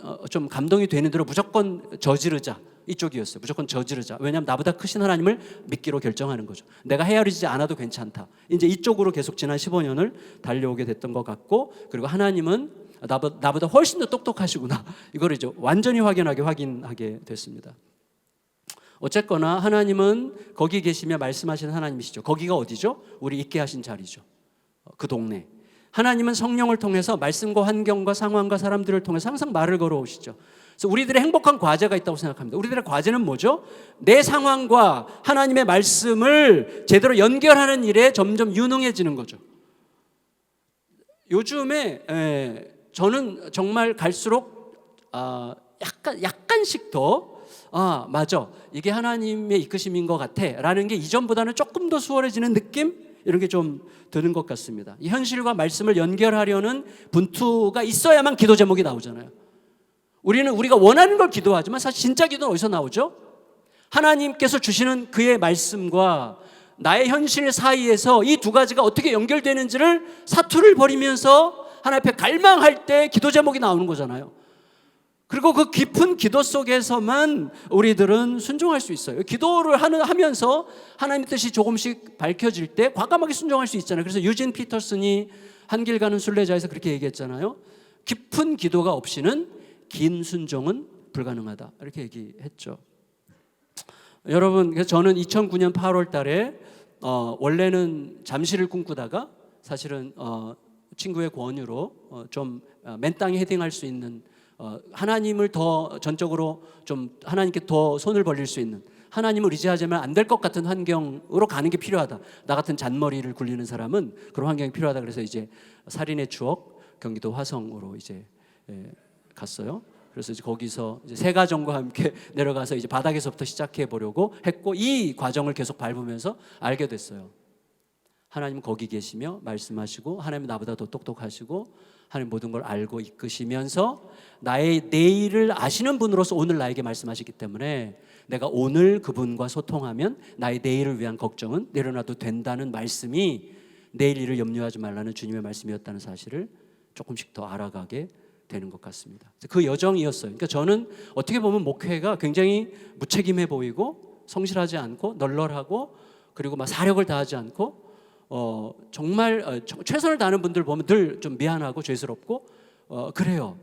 감동이 되는 대로 무조건 저지르자, 이쪽이었어요. 무조건 저지르자. 왜냐하면 나보다 크신 하나님을 믿기로 결정하는 거죠. 내가 헤아리지 않아도 괜찮다. 이제 이쪽으로 계속 지난 15년을 달려오게 됐던 것 같고, 그리고 하나님은 나보다 훨씬 더 똑똑하시구나, 이거를 이제 완전히 확인하게 됐습니다. 어쨌거나 하나님은 거기 계시며 말씀하시는 하나님이시죠. 거기가 어디죠? 우리 있게 하신 자리죠. 그 동네. 하나님은 성령을 통해서 말씀과 환경과 상황과 사람들을 통해서 항상 말을 걸어오시죠. 그래서 우리들의 행복한 과제가 있다고 생각합니다. 우리들의 과제는 뭐죠? 내 상황과 하나님의 말씀을 제대로 연결하는 일에 점점 유능해지는 거죠. 요즘에 저는 정말 갈수록 약간씩 더 맞아, 이게 하나님의 이끄심인 것 같아 라는 게 이전보다는 조금 더 수월해지는 느낌? 이런 게 좀 드는 것 같습니다. 이 현실과 말씀을 연결하려는 분투가 있어야만 기도 제목이 나오잖아요. 우리가 원하는 걸 기도하지만 사실 진짜 기도는 어디서 나오죠? 하나님께서 주시는 그의 말씀과 나의 현실 사이에서 이 두 가지가 어떻게 연결되는지를 사투를 벌이면서 하나님 앞에 갈망할 때 기도 제목이 나오는 거잖아요. 그리고 그 깊은 기도 속에서만 우리들은 순종할 수 있어요. 기도를 하면서 하나님의 뜻이 조금씩 밝혀질 때 과감하게 순종할 수 있잖아요. 그래서 유진 피터슨이 한길 가는 순례자에서 그렇게 얘기했잖아요. 깊은 기도가 없이는 긴 순종은 불가능하다, 이렇게 얘기했죠. 여러분, 그래서 저는 2009년 8월 달에 원래는 잠시를 꿈꾸다가 사실은 친구의 권유로 좀 맨 땅에 헤딩할 수 있는, 하나님을 더 전적으로 좀 하나님께 더 손을 벌릴 수 있는, 하나님을 의지하자면 안 될 것 같은 환경으로 가는 게 필요하다. 나 같은 잔머리를 굴리는 사람은 그런 환경이 필요하다. 그래서 이제 살인의 추억 경기도 화성으로 이제 갔어요. 그래서 이제 거기서 이제 세 가정과 함께 내려가서 이제 바닥에서부터 시작해 보려고 했고, 이 과정을 계속 밟으면서 알게 됐어요. 하나님은 거기 계시며 말씀하시고, 하나님은 나보다 더 똑똑하시고, 하나님 모든 걸 알고 이끄시면서 나의 내일을 아시는 분으로서 오늘 나에게 말씀하시기 때문에 내가 오늘 그분과 소통하면 나의 내일을 위한 걱정은 내려놔도 된다는 말씀이 내일 일을 염려하지 말라는 주님의 말씀이었다는 사실을 조금씩 더 알아가게 되는 것 같습니다. 그 여정이었어요. 그러니까 저는 어떻게 보면 목회가 굉장히 무책임해 보이고 성실하지 않고 널널하고 그리고 막 사력을 다하지 않고 정말 최선을 다하는 분들 보면 늘 좀 미안하고 죄스럽고 그래요.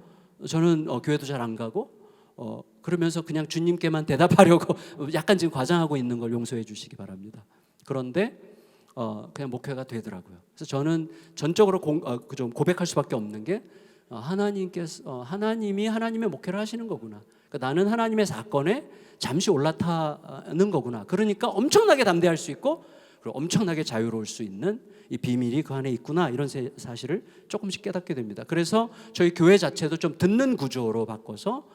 저는 교회도 잘 안 가고 그러면서 그냥 주님께만 대답하려고 약간 지금 과장하고 있는 걸 용서해 주시기 바랍니다. 그런데 그냥 목회가 되더라고요. 그래서 저는 전적으로 좀 고백할 수밖에 없는 게 하나님이 하나님의 목회를 하시는 거구나. 그러니까 나는 하나님의 사건에 잠시 올라타는 거구나. 그러니까 엄청나게 담대할 수 있고 그리고 엄청나게 자유로울 수 있는 이 비밀이 그 안에 있구나, 이런 사실을 조금씩 깨닫게 됩니다. 그래서 저희 교회 자체도 좀 듣는 구조로 바꿔서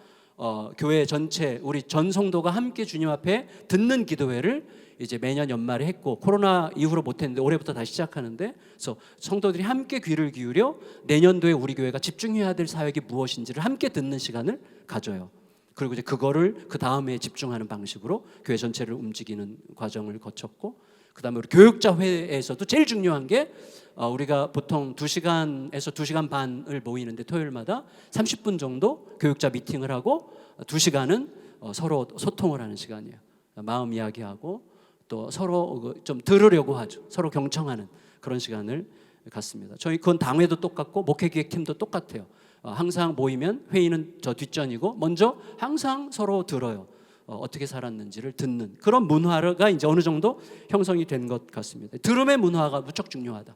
교회 전체 우리 전 성도가 함께 주님 앞에 듣는 기도회를 이제 매년 연말에 했고, 코로나 이후로 못했는데 올해부터 다시 시작하는데, 그래서 성도들이 함께 귀를 기울여 내년도에 우리 교회가 집중해야 될 사역이 무엇인지를 함께 듣는 시간을 가져요. 그리고 이제 그거를 그 다음에 집중하는 방식으로 교회 전체를 움직이는 과정을 거쳤고, 그다음에 우리 교육자 회에서도 제일 중요한 게 우리가 보통 2시간에서 2시간 반을 모이는데 토요일마다 30분 정도 교육자 미팅을 하고 2시간은 서로 소통을 하는 시간이에요. 마음 이야기하고 또 서로 좀 들으려고 하죠. 서로 경청하는 그런 시간을 갖습니다. 저희 그건 당회도 똑같고 목회기획팀도 똑같아요. 항상 모이면 회의는 저 뒷전이고 먼저 항상 서로 들어요. 어떻게 살았는지를 듣는 그런 문화가 이제 어느 정도 형성이 된 것 같습니다. 들음의 문화가 무척 중요하다.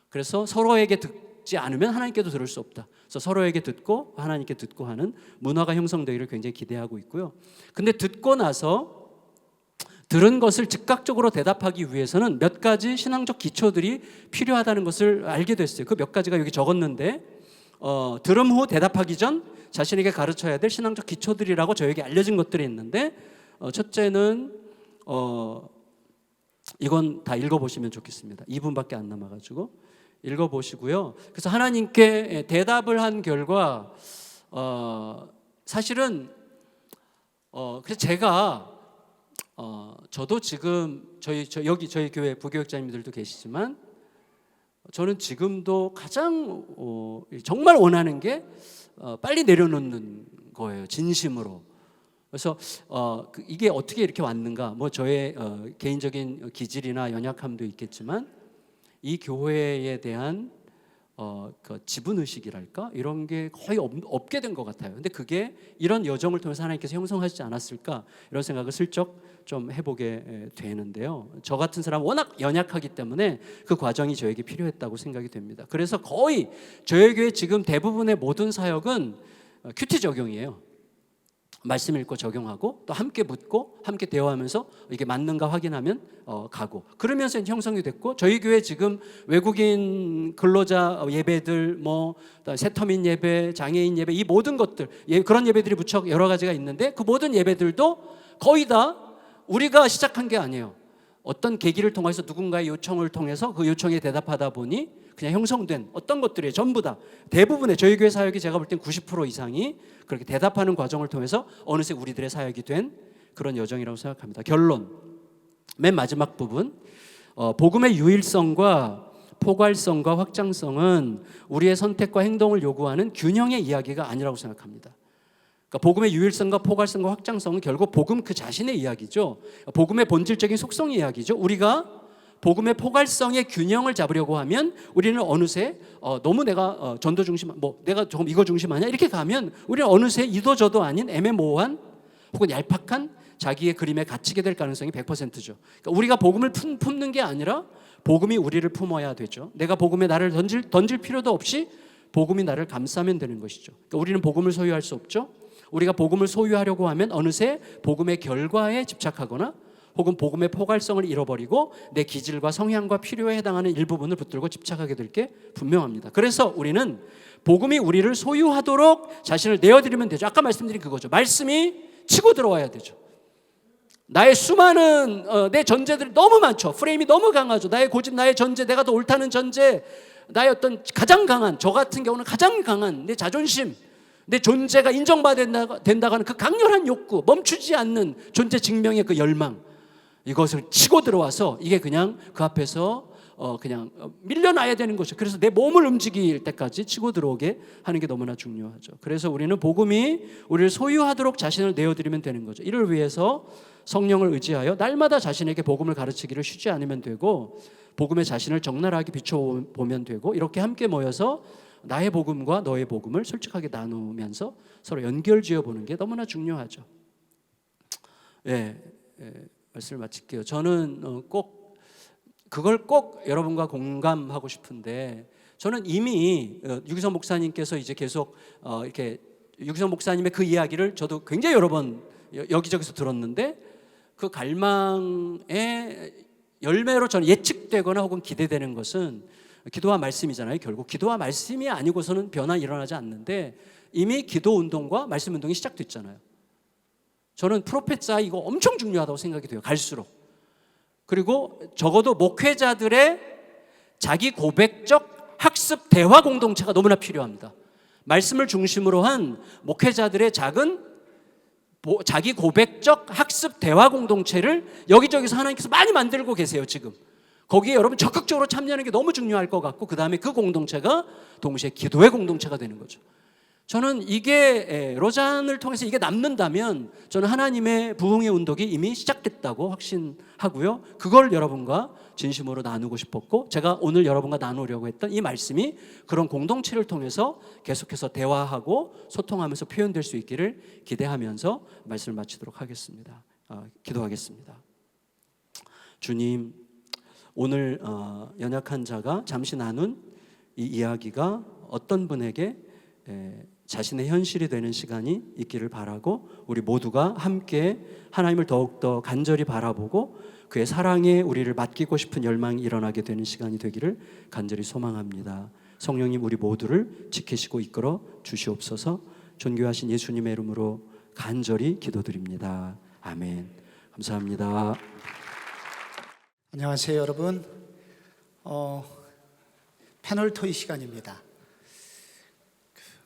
그래서 서로에게 듣지 않으면 하나님께도 들을 수 없다. 그래서 서로에게 듣고 하나님께 듣고 하는 문화가 형성되기를 굉장히 기대하고 있고요. 근데 듣고 나서 들은 것을 즉각적으로 대답하기 위해서는 몇 가지 신앙적 기초들이 필요하다는 것을 알게 됐어요. 그 몇 가지가 여기 적었는데 들음 후 대답하기 전 자신에게 가르쳐야 될 신앙적 기초들이라고 저에게 알려진 것들이 있는데, 첫째는 이건 다 읽어보시면 좋겠습니다. 2분밖에 안 남아가지고 읽어보시고요. 그래서 하나님께 대답을 한 결과 사실은 그래서 제가 저도 지금 여기 저희 교회 부교육자님들도 계시지만 저는 지금도 가장 정말 원하는 게 빨리 내려놓는 거예요. 진심으로. 그래서 이게 어떻게 이렇게 왔는가? 뭐 저의 개인적인 기질이나 연약함도 있겠지만 이 교회에 대한 그 지분 의식이랄까 이런 게 거의 없게 된 것 같아요. 근데 그게 이런 여정을 통해서 하나님께서 형성하시지 않았을까 이런 생각을 슬쩍 좀 해보게 되는데요. 저 같은 사람은 워낙 연약하기 때문에 그 과정이 저에게 필요했다고 생각이 됩니다. 그래서 거의 저희 교회 지금 대부분의 모든 사역은 큐티 적용이에요. 말씀 읽고 적용하고 또 함께 묻고 함께 대화하면서 이게 맞는가 확인하면 가고, 그러면서 형성이 됐고, 저희 교회 지금 외국인 근로자 예배들 뭐 세터민 예배, 장애인 예배 이 모든 것들 그런 예배들이 무척 여러 가지가 있는데 그 모든 예배들도 거의 다 우리가 시작한 게 아니에요. 어떤 계기를 통해서 누군가의 요청을 통해서 그 요청에 대답하다 보니 그냥 형성된 어떤 것들이 전부 다 대부분의 저희 교회 사역이 제가 볼 땐 90% 이상이 그렇게 대답하는 과정을 통해서 어느새 우리들의 사역이 된 그런 여정이라고 생각합니다. 결론, 맨 마지막 부분, 복음의 유일성과 포괄성과 확장성은 우리의 선택과 행동을 요구하는 균형의 이야기가 아니라고 생각합니다. 그러니까 복음의 유일성과 포괄성과 확장성은 결국 복음 그 자신의 이야기죠. 복음의 본질적인 속성의 이야기죠. 우리가 복음의 포괄성의 균형을 잡으려고 하면 우리는 어느새 너무 내가 전도 중심, 내가 조금 이거 중심 아니야 이렇게 가면 우리는 어느새 이도저도 아닌 애매모호한 혹은 얄팍한 자기의 그림에 갇히게 될 가능성이 100%죠. 그러니까 우리가 복음을 품는 게 아니라 복음이 우리를 품어야 되죠. 내가 복음에 나를 던질 필요도 없이 복음이 나를 감싸면 되는 것이죠. 그러니까 우리는 복음을 소유할 수 없죠. 우리가 복음을 소유하려고 하면 어느새 복음의 결과에 집착하거나 혹은 복음의 포괄성을 잃어버리고 내 기질과 성향과 필요에 해당하는 일부분을 붙들고 집착하게 될 게 분명합니다. 그래서 우리는 복음이 우리를 소유하도록 자신을 내어드리면 되죠. 아까 말씀드린 그거죠. 말씀이 치고 들어와야 되죠. 나의 수많은 내 전제들이 너무 많죠. 프레임이 너무 강하죠. 나의 고집, 나의 전제, 내가 더 옳다는 전제, 나의 어떤 가장 강한, 저 같은 경우는 가장 강한 내 자존심, 내 존재가 인정받아야 된다고 하는 그 강렬한 욕구, 멈추지 않는 존재 증명의 그 열망, 이것을 치고 들어와서 이게 그냥 그 앞에서 그냥 밀려나야 되는 것이죠. 그래서 내 몸을 움직일 때까지 치고 들어오게 하는 게 너무나 중요하죠. 그래서 우리는 복음이 우리를 소유하도록 자신을 내어드리면 되는 거죠. 이를 위해서 성령을 의지하여 날마다 자신에게 복음을 가르치기를 쉬지 않으면 되고, 복음의 자신을 적나라하게 비춰보면 되고, 이렇게 함께 모여서 나의 복음과 너의 복음을 솔직하게 나누면서 서로 연결 지어보는 게 너무나 중요하죠. 말씀을 마칠게요. 저는 그걸 꼭 여러분과 공감하고 싶은데, 저는 이미 유기성 목사님께서 이제 계속 이렇게 유기성 목사님의 그 이야기를 저도 굉장히 여러 번 여기저기서 들었는데, 그 갈망의 열매로 저는 예측되거나 혹은 기대되는 것은 기도와 말씀이잖아요. 결국 기도와 말씀이 아니고서는 변화 일어나지 않는데 이미 기도 운동과 말씀 운동이 시작됐잖아요. 저는 프로페사 이거 엄청 중요하다고 생각이 돼요. 갈수록. 그리고 적어도 목회자들의 자기 고백적 학습 대화 공동체가 너무나 필요합니다. 말씀을 중심으로 한 목회자들의 작은 자기 고백적 학습 대화 공동체를 여기저기서 하나님께서 많이 만들고 계세요. 지금 거기에 여러분 적극적으로 참여하는 게 너무 중요할 것 같고, 그 다음에 그 공동체가 동시에 기도의 공동체가 되는 거죠. 저는 이게 로잔을 통해서 이게 남는다면 저는 하나님의 부흥의 운동이 이미 시작됐다고 확신하고요. 그걸 여러분과 진심으로 나누고 싶었고, 제가 오늘 여러분과 나누려고 했던 이 말씀이 그런 공동체를 통해서 계속해서 대화하고 소통하면서 표현될 수 있기를 기대하면서 말씀을 마치도록 하겠습니다. 기도하겠습니다. 주님, 오늘 연약한 자가 잠시 나눈 이 이야기가 어떤 분에게 자신의 현실이 되는 시간이 있기를 바라고, 우리 모두가 함께 하나님을 더욱더 간절히 바라보고 그의 사랑에 우리를 맡기고 싶은 열망이 일어나게 되는 시간이 되기를 간절히 소망합니다. 성령님, 우리 모두를 지키시고 이끌어 주시옵소서. 존귀하신 예수님의 이름으로 간절히 기도드립니다. 아멘. 감사합니다. 안녕하세요, 여러분. 패널 토의 시간입니다.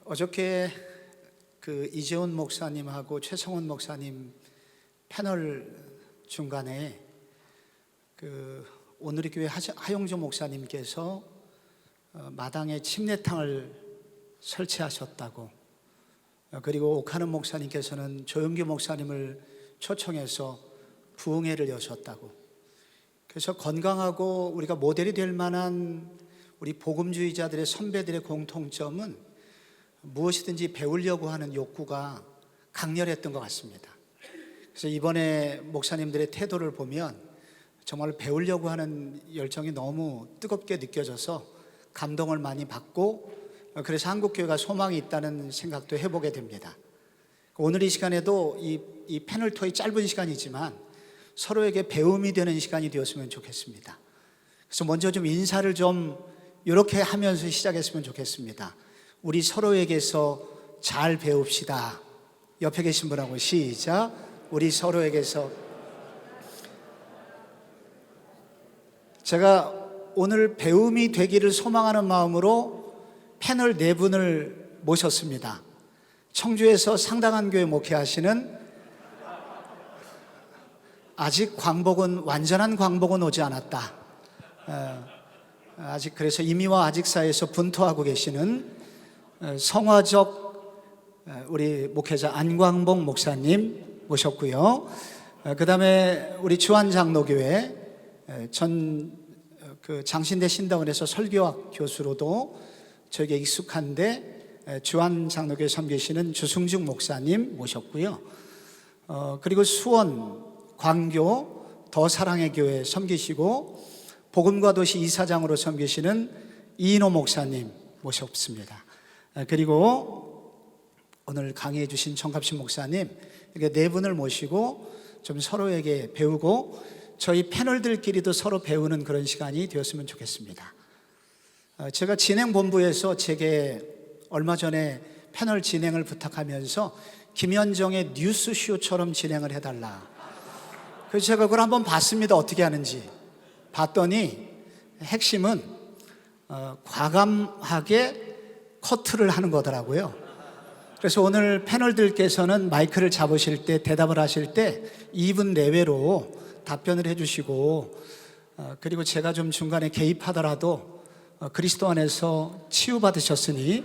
어저께 이재훈 목사님하고 최성원 목사님 패널 중간에 오늘의 교회 하용조 목사님께서 마당에 침례탕을 설치하셨다고, 그리고 옥하는 목사님께서는 조영규 목사님을 초청해서 부흥회를 여셨다고. 그래서 건강하고 우리가 모델이 될 만한 우리 복음주의자들의 선배들의 공통점은 무엇이든지 배우려고 하는 욕구가 강렬했던 것 같습니다. 그래서 이번에 목사님들의 태도를 보면 정말 배우려고 하는 열정이 너무 뜨겁게 느껴져서 감동을 많이 받고, 그래서 한국교회가 소망이 있다는 생각도 해보게 됩니다. 오늘 이 시간에도 이 패널 토의 짧은 시간이지만 서로에게 배움이 되는 시간이 되었으면 좋겠습니다. 그래서 먼저 좀 인사를 좀 이렇게 하면서 시작했으면 좋겠습니다. 우리 서로에게서 잘 배웁시다. 옆에 계신 분하고 시작. 우리 서로에게서. 제가 오늘 배움이 되기를 소망하는 마음으로 패널 4분을 모셨습니다. 청주에서 상당한 교회 목회하시는, 아직 완전한 광복은 오지 않았다. 아직 그래서 임의와 아직 사이에서 분투하고 계시는 성화적 우리 목회자 안광복 목사님 모셨고요. 그 다음에 우리 주한장로교회 장신대 신당원에서 설교학 교수로도 저에게 익숙한데 주한장로교회 섬기시는 주승중 목사님 모셨고요. 그리고 수원 광교 더 사랑의 교회 섬기시고 복음과 도시 이사장으로 섬기시는 이인호 목사님 모셨습니다. 그리고 오늘 강의해 주신 정갑신 목사님, 이렇게 4분을 모시고 좀 서로에게 배우고 저희 패널들끼리도 서로 배우는 그런 시간이 되었으면 좋겠습니다. 제가 진행본부에서 제게 얼마 전에 패널 진행을 부탁하면서 김현정의 뉴스쇼처럼 진행을 해달라. 그래서 제가 그걸 한번 봤습니다. 어떻게 하는지 봤더니 핵심은 과감하게 커트를 하는 거더라고요. 그래서 오늘 패널들께서는 마이크를 잡으실 때, 대답을 하실 때 2분 내외로 답변을 해주시고, 그리고 제가 좀 중간에 개입하더라도 그리스도 안에서 치유받으셨으니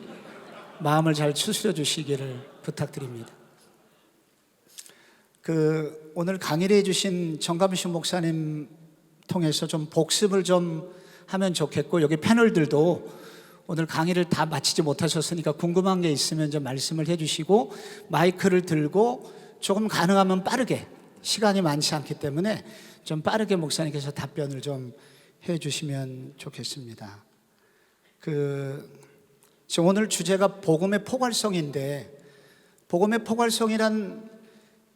마음을 잘 추스려 주시기를 부탁드립니다. 오늘 강의를 해주신 정감신 목사님 통해서 좀 복습을 좀 하면 좋겠고, 여기 패널들도 오늘 강의를 다 마치지 못하셨으니까 궁금한 게 있으면 좀 말씀을 해주시고, 마이크를 들고 조금 가능하면 빠르게, 시간이 많지 않기 때문에 좀 빠르게 목사님께서 답변을 좀 해주시면 좋겠습니다. 지금 오늘 주제가 복음의 포괄성인데, 복음의 포괄성이란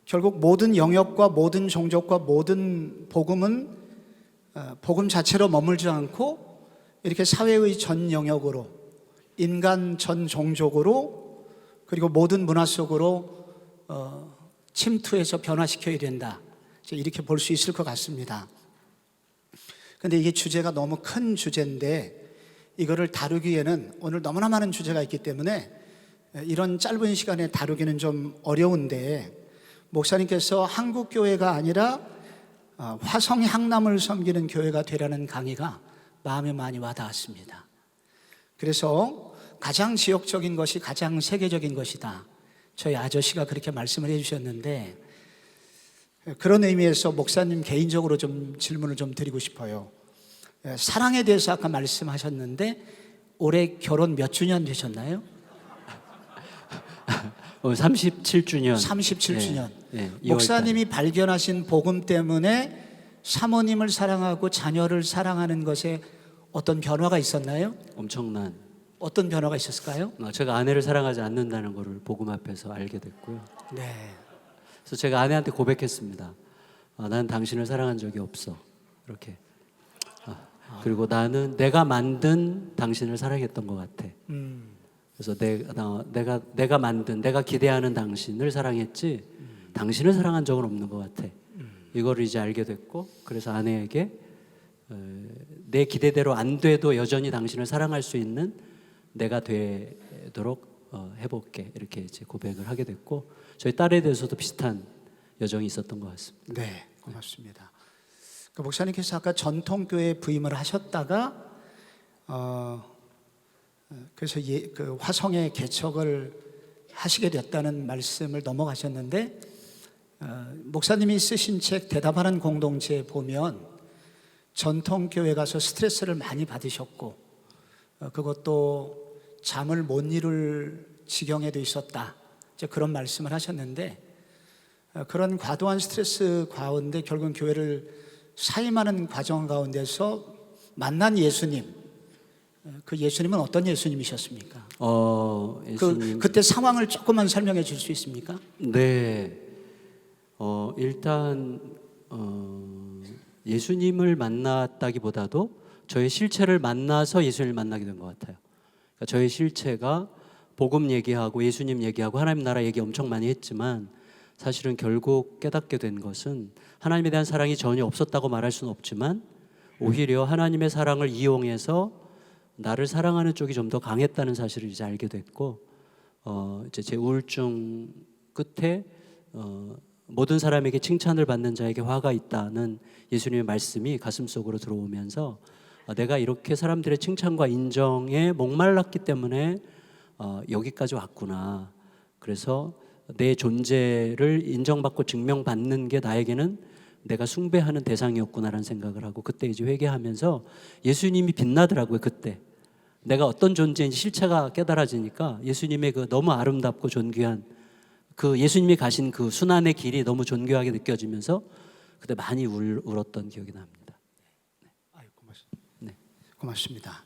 결국 모든 영역과 모든 종족과 모든 복음은 복음 자체로 머물지 않고 이렇게 사회의 전 영역으로, 인간 전 종족으로, 그리고 모든 문화 속으로 침투해서 변화시켜야 된다, 이렇게 볼 수 있을 것 같습니다. 그런데 이게 주제가 너무 큰 주제인데 이거를 다루기에는 오늘 너무나 많은 주제가 있기 때문에 이런 짧은 시간에 다루기는 좀 어려운데, 목사님께서 한국 교회가 아니라 화성 향남을 섬기는 교회가 되라는 강의가 마음에 많이 와닿았습니다. 그래서 가장 지역적인 것이 가장 세계적인 것이다. 저희 아저씨가 그렇게 말씀을 해주셨는데, 그런 의미에서 목사님 개인적으로 좀 질문을 좀 드리고 싶어요. 사랑에 대해서 아까 말씀하셨는데 올해 결혼 몇 주년 되셨나요? 37주년. 37주년. 네, 목사님이 발견하신 복음 때문에 사모님을 사랑하고 자녀를 사랑하는 것에 어떤 변화가 있었나요? 엄청난. 어떤 변화가 있었을까요? 제가 아내를 사랑하지 않는다는 것을 복음 앞에서 알게 됐고요. 네. 그래서 제가 아내한테 고백했습니다. 나는 당신을 사랑한 적이 없어. 이렇게. 그리고 나는 내가 만든 당신을 사랑했던 것 같아. 그래서 내가 만든, 내가 기대하는 당신을 사랑했지, 당신을 사랑한 적은 없는 것 같아. 이거를 이제 알게 됐고, 그래서 아내에게 내 기대대로 안 돼도 여전히 당신을 사랑할 수 있는 내가 되도록 해볼게. 이렇게 이제 고백을 하게 됐고, 저희 딸에 대해서도 비슷한 여정이 있었던 것 같습니다. 네, 고맙습니다. 그 목사님께서 아까 전통교회 부임을 하셨다가 그래서 그 화성의 개척을 하시게 됐다는 말씀을 넘어가셨는데, 목사님이 쓰신 책 대답하는 공동체에 보면 전통교회 가서 스트레스를 많이 받으셨고, 그것도 잠을 못 이룰 지경에도 있었다, 이제 그런 말씀을 하셨는데, 그런 과도한 스트레스 가운데 결국 교회를 사임하는 과정 가운데서 만난 예수님, 그 예수님은 어떤 예수님이셨습니까? 예수님. 그때 상황을 조금만 설명해 줄 수 있습니까? 네. 일단 예수님을 만났다기보다도 저의 실체를 만나서 예수님을 만나게 된 것 같아요. 그러니까 저의 실체가 복음 얘기하고 예수님 얘기하고 하나님 나라 얘기 엄청 많이 했지만, 사실은 결국 깨닫게 된 것은 하나님에 대한 사랑이 전혀 없었다고 말할 수는 없지만, 오히려 하나님의 사랑을 이용해서 나를 사랑하는 쪽이 좀 더 강했다는 사실을 이제 알게 됐고, 이제 제 우울증 끝에 모든 사람에게 칭찬을 받는 자에게 화가 있다는 예수님의 말씀이 가슴속으로 들어오면서, 내가 이렇게 사람들의 칭찬과 인정에 목말랐기 때문에 여기까지 왔구나. 그래서 내 존재를 인정받고 증명받는 게 나에게는 내가 숭배하는 대상이었구나라는 생각을 하고, 그때 이제 회개하면서 예수님이 빛나더라고요. 그때 내가 어떤 존재인지 실체가 깨달아지니까 예수님의 그 너무 아름답고 존귀한 그 예수님이 가신 그 순환의 길이 너무 존귀하게 느껴지면서 그때 많이 울었던 기억이 납니다. 아유, 고맙습니다.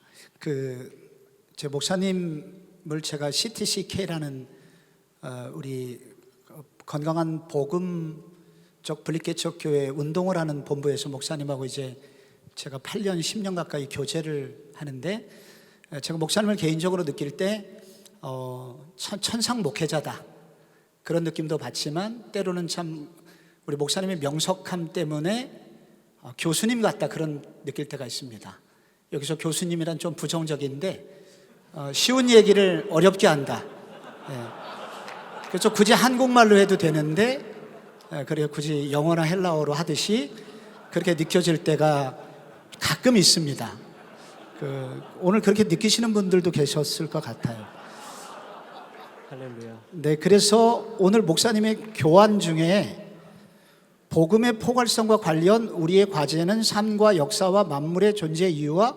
제 목사님을 제가 CTCK라는 우리 건강한 복음적 분립개척 교회 운동을 하는 본부에서 목사님하고 이제 제가 8년 10년 가까이 교제를 하는데, 제가 목사님을 개인적으로 느낄 때 천상 목회자다 그런 느낌도 받지만, 때로는 참 우리 목사님의 명석함 때문에 교수님 같다 그런 느낄 때가 있습니다. 여기서 교수님이란 좀 부정적인데 쉬운 얘기를 어렵게 한다. 그래서 굳이 한국말로 해도 되는데 그래 굳이 영어나 헬라어로 하듯이 그렇게 느껴질 때가 가끔 있습니다. 오늘 그렇게 느끼시는 분들도 계셨을 것 같아요. 할렐루야. 네, 그래서 오늘 목사님의 교환 중에 복음의 포괄성과 관련 우리의 과제는 삶과 역사와 만물의 존재 이유와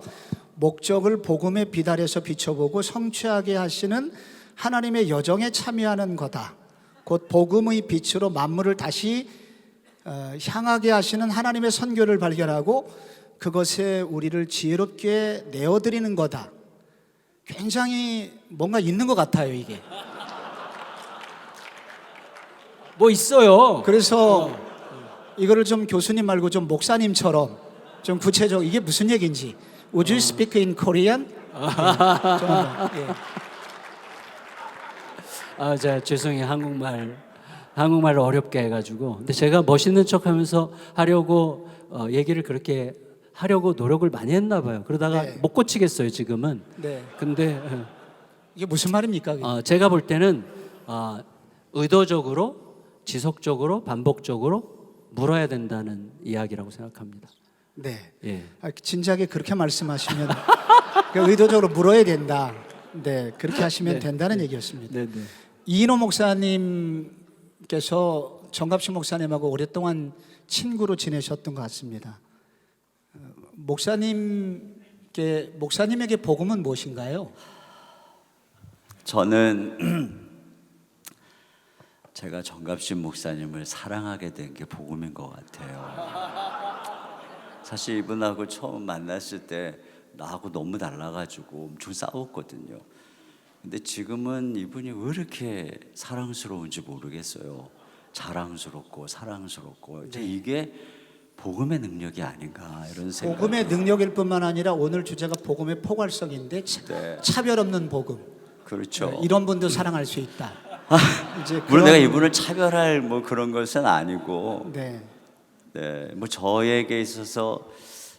목적을 복음의 비달에서 비춰보고 성취하게 하시는 하나님의 여정에 참여하는 거다. 곧 복음의 빛으로 만물을 다시 향하게 하시는 하나님의 선교를 발견하고 그것에 우리를 지혜롭게 내어드리는 거다. 굉장히 뭔가 있는 것 같아요, 이게. 뭐 있어요. 그래서 이거를 좀 교수님 말고 좀 목사님처럼 좀 구체적, 이게 무슨 얘기인지. Would you speak in Korean? 제가 죄송해요. 한국말을 어렵게 해가지고. 근데 제가 멋있는 척하면서 하려고 얘기를 그렇게 하려고 노력을 많이 했나 봐요. 그러다가 네. 못 고치겠어요, 지금은. 네. 근데 이게 무슨 말입니까? 제가 볼 때는 의도적으로 지속적으로 반복적으로 물어야 된다는 이야기라고 생각합니다. 네. 예. 진작에 그렇게 말씀하시면 의도적으로 물어야 된다. 네, 그렇게 하시면 네. 된다는 얘기였습니다. 네, 네. 이인호 목사님께서 정갑신 목사님하고 오랫동안 친구로 지내셨던 것 같습니다. 목사님에게 복음은 무엇인가요? 저는 제가 정갑신 목사님을 사랑하게 된 게 복음인 것 같아요. 사실 이분하고 처음 만났을 때 나하고 너무 달라가지고 엄청 싸웠거든요. 근데 지금은 이분이 왜 이렇게 사랑스러운지 모르겠어요. 자랑스럽고 사랑스럽고 이제 이게 복음의 능력이 아닌가 이런 생각. 복음의 능력일 뿐만 아니라 오늘 주제가 복음의 포괄성인데 네. 차별 없는 복음. 그렇죠. 네, 이런 분도 사랑할 수 있다. 이제 물론 내가 이분을 차별할 뭐 그런 것은 아니고, 네. 네, 뭐 저에게 있어서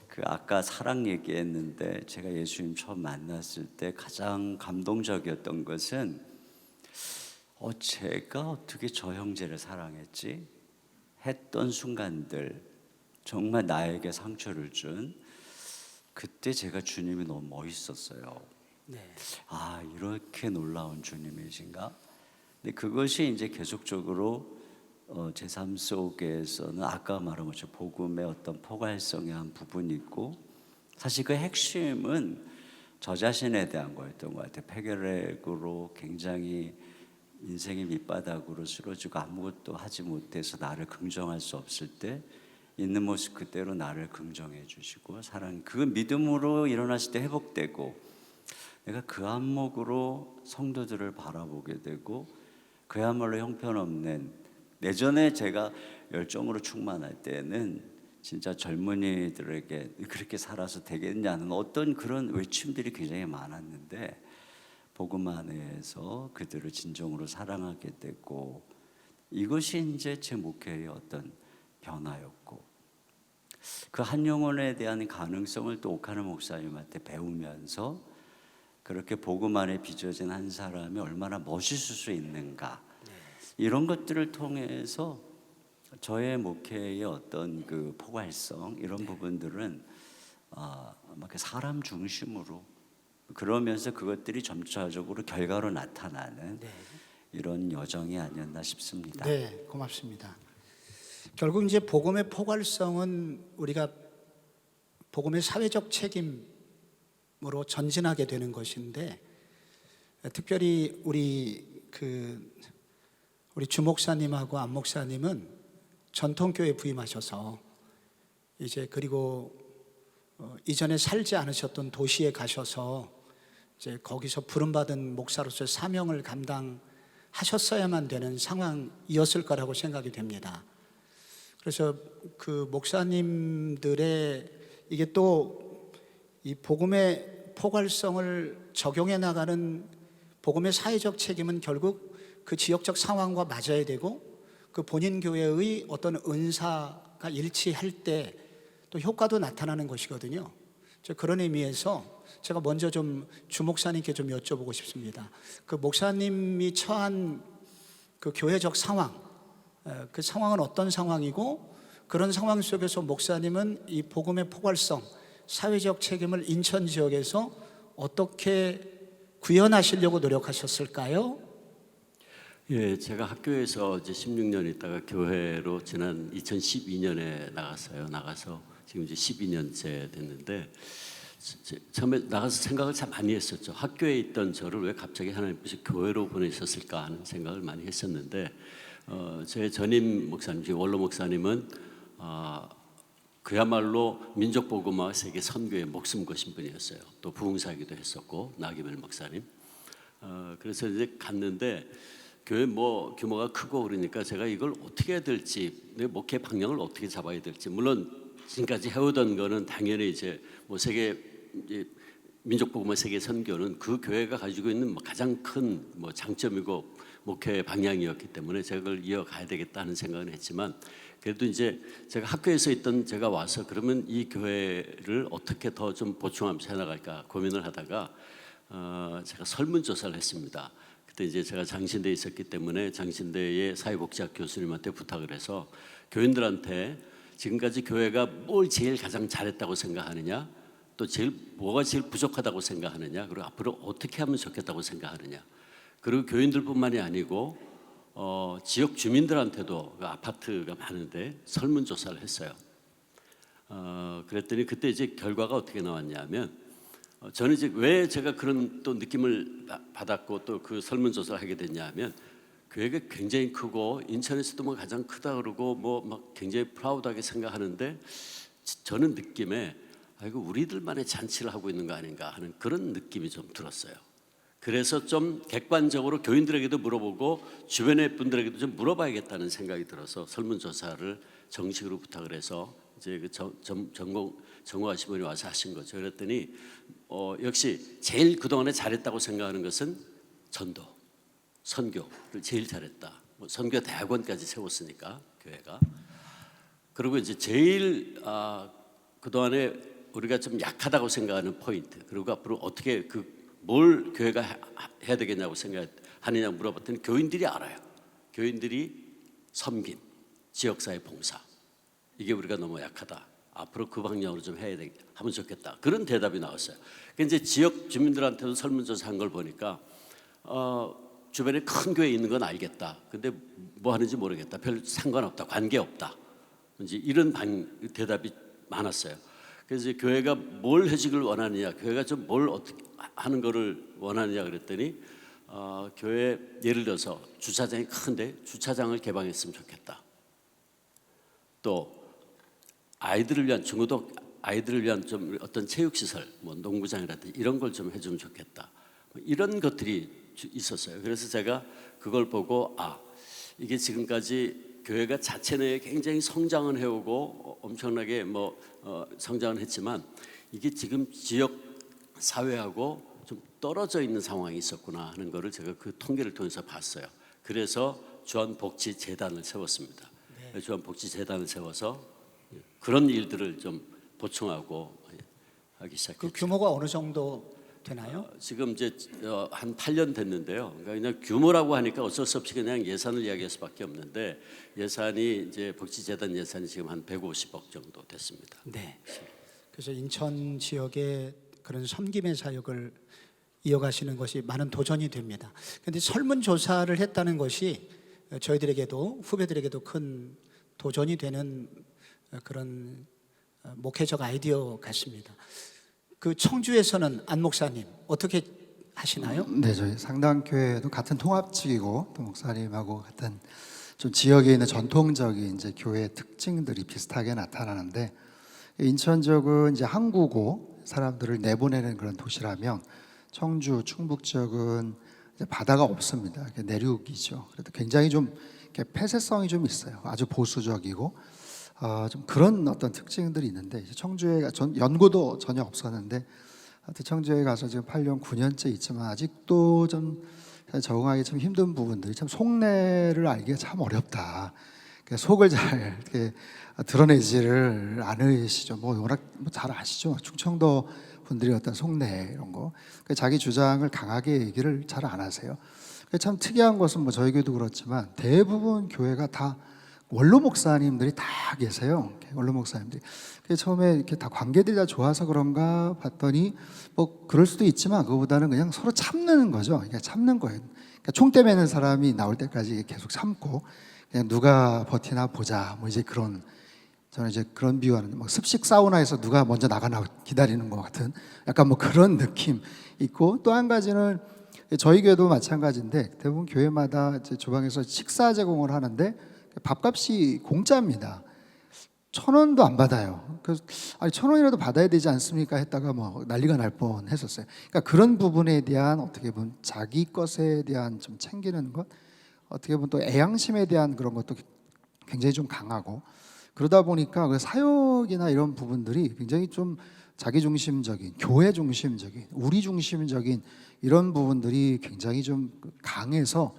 그 아까 사랑 얘기했는데 제가 예수님 처음 만났을 때 가장 감동적이었던 것은 제가 어떻게 저 형제를 사랑했지? 했던 순간들 정말 나에게 상처를 준 그때 제가 주님이 너무 멋있었어요. 네. 아, 이렇게 놀라운 주님이신가? 근데 그것이 이제 계속적으로 제 삶 속에서는 아까 말한 것처럼 복음의 어떤 포괄성의 한 부분이 있고, 사실 그 핵심은 저 자신에 대한 거였던 것 같아요. 폐결핵으로 굉장히 인생의 밑바닥으로 쓰러지고 아무것도 하지 못해서 나를 긍정할 수 없을 때 있는 모습 그대로 나를 긍정해 주시고 사랑, 그 믿음으로 일어났을 때 회복되고, 내가 그 안목으로 성도들을 바라보게 되고 그야말로 형편없는, 예전에 제가 열정으로 충만할 때는 진짜 젊은이들에게 그렇게 살아서 되겠냐는 어떤 그런 외침들이 굉장히 많았는데 복음 안에서 그들을 진정으로 사랑하게 되고, 이것이 이제 제 목회의 어떤 변화였고, 그 한 영혼에 대한 가능성을 또 오카노 목사님한테 배우면서 그렇게 복음 안에 빚어진 한 사람이 얼마나 멋있을 수 있는가, 이런 것들을 통해서 저의 목회의 어떤 그 포괄성, 이런 부분들은 아마 그 사람 중심으로, 그러면서 그것들이 점차적으로 결과로 나타나는 이런 여정이 아니었나 싶습니다. 네, 고맙습니다. 결국 이제 복음의 포괄성은 우리가 복음의 사회적 책임으로 전진하게 되는 것인데, 특별히 우리 주목사님하고 안목사님은 전통교회 부임하셔서 이제 그리고 이전에 살지 않으셨던 도시에 가셔서 이제 거기서 부름받은 목사로서의 사명을 감당하셨어야만 되는 상황이었을 거라고 생각이 됩니다. 그래서 그 목사님들의 이게 또 이 복음의 포괄성을 적용해 나가는 복음의 사회적 책임은 결국 그 지역적 상황과 맞아야 되고, 그 본인 교회의 어떤 은사가 일치할 때 또 효과도 나타나는 것이거든요. 그런 의미에서 제가 먼저 좀 주 목사님께 좀 여쭤보고 싶습니다. 그 목사님이 처한 그 교회적 상황, 그 상황은 어떤 상황이고, 그런 상황 속에서 목사님은 이 복음의 포괄성, 사회적 책임을 인천 지역에서 어떻게 구현하시려고 노력하셨을까요? 예, 제가 학교에서 이제 16년 있다가 교회로 지난 2012년에 나가서 지금 이제 12년째 됐는데, 처음에 나가서 생각을 참 많이 했었죠. 학교에 있던 저를 왜 갑자기 하나님께서 교회로 보내셨을까 하는 생각을 많이 했었는데, 제 전임 목사님, 원로 목사님은 그야말로 민족복음화 세계 선교에 목숨 거신 분이었어요. 또 부흥사기도 했었고, 나기별 목사님. 그래서 이제 갔는데 교회 뭐 규모가 크고 그러니까 제가 이걸 어떻게 해야 될지, 내 목회 방향을 어떻게 잡아야 될지, 물론 지금까지 해오던 거는 당연히 이제 뭐 세계 민족복음화 세계 선교는 그 교회가 가지고 있는 뭐 가장 큰 뭐 장점이고 목회 방향이었기 때문에 제가 그걸 이어가야 되겠다는 생각은 했지만, 그래도 이제 제가 학교에서 있던 제가 와서 그러면 이 교회를 어떻게 더 좀 보충하면서 해나갈까 고민을 하다가 제가 설문조사를 했습니다. 그때 이제 제가 장신대에 있었기 때문에 장신대의 사회복지학 교수님한테 부탁을 해서 교인들한테 지금까지 교회가 뭘 제일 가장 잘했다고 생각하느냐, 또 뭐가 제일 부족하다고 생각하느냐, 그리고 앞으로 어떻게 하면 좋겠다고 생각하느냐, 그리고 교인들뿐만이 아니고 지역 주민들한테도 그 아파트가 많은데 설문조사를 했어요. 그랬더니 그때 이제 결과가 어떻게 나왔냐면, 저는 이제 왜 제가 그런 또 느낌을 받았고 또 그 설문조사를 하게 됐냐면, 교회가 굉장히 크고 인천에서도 뭐 가장 크다 그러고 뭐 막 굉장히 프라우드하게 생각하는데, 저는 느낌에 아이고 우리들만의 잔치를 하고 있는 거 아닌가 하는 그런 느낌이 좀 들었어요. 그래서 좀 객관적으로 교인들에게도 물어보고 주변의 분들에게도 좀 물어봐야겠다는 생각이 들어서 설문조사를 정식으로 부탁을 해서 이제 그 전공하신 분이 와서 하신 거죠. 그랬더니 역시 제일 그동안에 잘했다고 생각하는 것은 전도, 선교를 제일 잘했다. 뭐 선교 대학원까지 세웠으니까 교회가. 그리고 이제 제일 그동안에 우리가 좀 약하다고 생각하는 포인트, 그리고 앞으로 어떻게 뭘 교회가 해야 되겠냐고 생각하느냐 물어봤더니 교인들이 알아요. 교인들이 섬김, 지역사회 봉사, 이게 우리가 너무 약하다. 앞으로 그 방향으로 좀 하면 좋겠다. 그런 대답이 나왔어요. 그러니까 이제 지역 주민들한테도 설문조사한 걸 보니까 주변에 큰 교회 있는 건 알겠다. 근데 뭐 하는지 모르겠다. 별 상관없다. 관계없다. 이제 이런 대답이 많았어요. 그래서 교회가 뭘 해주길 원하느냐, 교회가 좀 뭘 어떻게 하는 거를 원하느냐 그랬더니 교회 예를 들어서 주차장이 큰데 주차장을 개방했으면 좋겠다. 또 아이들을 위한 중고등 아이들을 위한 좀 어떤 체육시설, 뭐 농구장이라든지 이런 걸 좀 해주면 좋겠다. 이런 것들이 있었어요. 그래서 제가 그걸 보고 이게 지금까지 교회가 자체 내에 굉장히 성장은 해오고 엄청나게 성장은 했지만 이게 지금 지역 사회하고 좀 떨어져 있는 상황이 있었구나 하는 거를 제가 그 통계를 통해서 봤어요. 그래서 주한복지재단을 세웠습니다. 네. 주한복지재단을 세워서 그런 일들을 좀 보충하고 하기 시작했죠. 그 규모가 어느 정도 되나요? 지금 이제 한 8년 됐는데요. 그러니까 그냥 규모라고 하니까 어쩔 수 없이 그냥 예산을 이야기할 수밖에 없는데, 예산이 이제 복지재단 예산이 지금 한 150억 정도 됐습니다. 네. 그래서 인천 지역의 그런 섬김의 사역을 이어가시는 것이 많은 도전이 됩니다. 그런데 설문조사를 했다는 것이 저희들에게도 후배들에게도 큰 도전이 되는 그런 목회적 아이디어 같습니다. 그 청주에서는 안 목사님 어떻게 하시나요? 네, 저희 상당교회도 같은 통합직이고 또 목사님하고 같은 좀 지역에 있는 전통적인 이제 교회 특징들이 비슷하게 나타나는데, 인천 지역은 이제 항구고 사람들을 내보내는 그런 도시라면 청주, 충북 지역은 이제 바다가 없습니다. 내륙이죠. 그래도 굉장히 좀 이렇게 폐쇄성이 좀 있어요. 아주 보수적이고 좀 그런 어떤 특징들이 있는데, 청주에 연고도 전혀 없었는데 하여튼 청주에 가서 지금 8년 9년째 있지만 아직도 좀 적응하기 좀 힘든 부분들이, 참 속내를 알기가 참 어렵다. 속을 잘 이렇게 드러내지를 않으시죠. 워낙 잘 아시죠. 충청도 분들이 어떤 속내 이런 거, 자기 주장을 강하게 얘기를 잘 안 하세요. 참 특이한 것은 저희 교회도 그렇지만 대부분 교회가 다 원로 목사님들이 다 계세요. 원로 목사님들이. 처음에 이렇게 다 관계들이 다 좋아서 그런가 봤더니 그럴 수도 있지만 그거보다는 그냥 서로 참는 거죠. 그러니까 참는 거예요. 그러니까 총대 매는 사람이 나올 때까지 계속 참고 그냥 누가 버티나 보자. 이제 그런, 저는 이제 그런 비유하는 습식 사우나에서 누가 먼저 나가나 기다리는 것 같은 약간 그런 느낌 있고, 또 한 가지는 저희 교회도 마찬가지인데 대부분 교회마다 이제 주방에서 식사 제공을 하는데 밥값이 공짜입니다. 1,000원도 안 받아요. 그래서 1,000원이라도 받아야 되지 않습니까? 했다가 난리가 날 뻔했었어요. 그러니까 그런 부분에 대한 어떻게 보면 자기 것에 대한 좀 챙기는 것, 어떻게 보면 또 애양심에 대한 그런 것도 굉장히 좀 강하고, 그러다 보니까 그 사역이나 이런 부분들이 굉장히 좀 자기 중심적인, 교회 중심적인, 우리 중심적인 이런 부분들이 굉장히 좀 강해서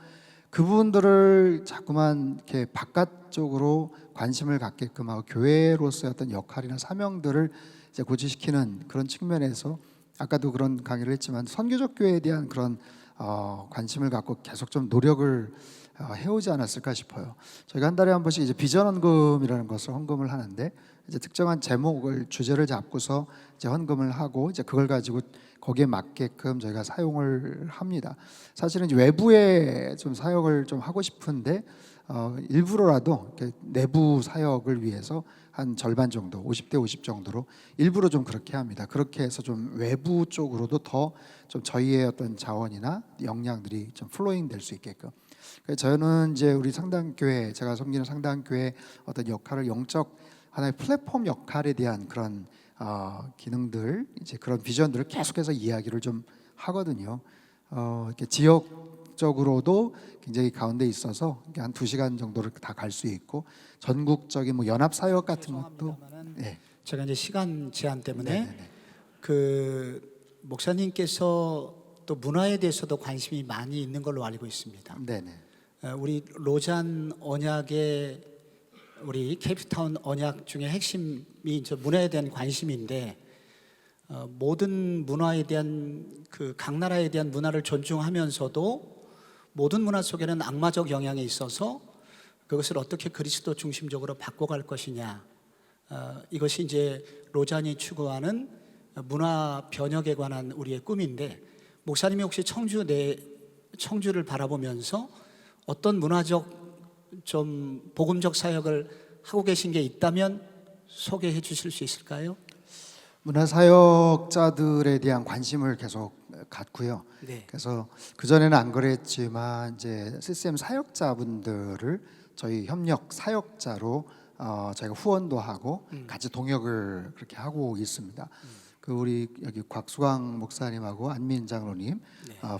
그 부분들을 자꾸만 이렇게 바깥쪽으로 관심을 갖게끔 하고 교회로서의 어떤 역할이나 사명들을 이제 고지시키는 그런 측면에서, 아까도 그런 강의를 했지만 선교적 교회에 대한 그런 관심을 갖고 계속 좀 노력을 해오지 않았을까 싶어요. 저희가 한 달에 한 번씩 이제 비전 헌금이라는 것을 헌금을 하는데 이제 특정한 제목을 주제를 잡고서 이제 헌금을 하고 이제 그걸 가지고 거기에 맞게끔 저희가 사용을 합니다. 사실은 이제 외부에 좀 사역을 좀 하고 싶은데 일부러라도 이렇게 내부 사역을 위해서 한 절반 정도, 50대 50 정도로 일부러 좀 그렇게 합니다. 그렇게 해서 좀 외부 쪽으로도 더 좀 저희의 어떤 자원이나 역량들이 좀 플로잉 될 수 있게끔. 그래서 저는 이제 우리 상당교회, 제가 섬기는 상당교회 어떤 역할을 영적 하나의 플랫폼 역할에 대한 그런 기능들, 이제 그런 비전들을 계속해서 이야기를 좀 하거든요. 이렇게 지역적으로도 굉장히 가운데 있어서 한 2시간 정도를 다 갈 수 있고 전국적인 뭐 연합 사역 같은 것도 네. 제가 이제 시간 제한 때문에 네네네. 그 목사님께서 또 문화에 대해서도 관심이 많이 있는 걸로 알고 있습니다. 네네. 우리 로잔 언약의 우리 케이프타운 언약 중에 핵심이 이제 문화에 대한 관심인데 모든 문화에 대한 그 각 나라에 대한 문화를 존중하면서도 모든 문화 속에는 악마적 영향이 있어서 그것을 어떻게 그리스도 중심적으로 바꿔갈 것이냐, 이것이 이제 로잔이 추구하는 문화 변혁에 관한 우리의 꿈인데 목사님이 혹시 청주를 바라보면서 어떤 문화적 좀 복음적 사역을 하고 계신 게 있다면 소개해 주실 수 있을까요? 문화 사역자들에 대한 관심을 계속 갖고요. 네. 그래서 그 전에는 안 그랬지만 이제 CCM 사역자분들을 저희 협력 사역자로 저희가 후원도 하고 같이 동역을 그렇게 하고 있습니다. 그 우리 여기 곽수광 목사님하고 안민 장로님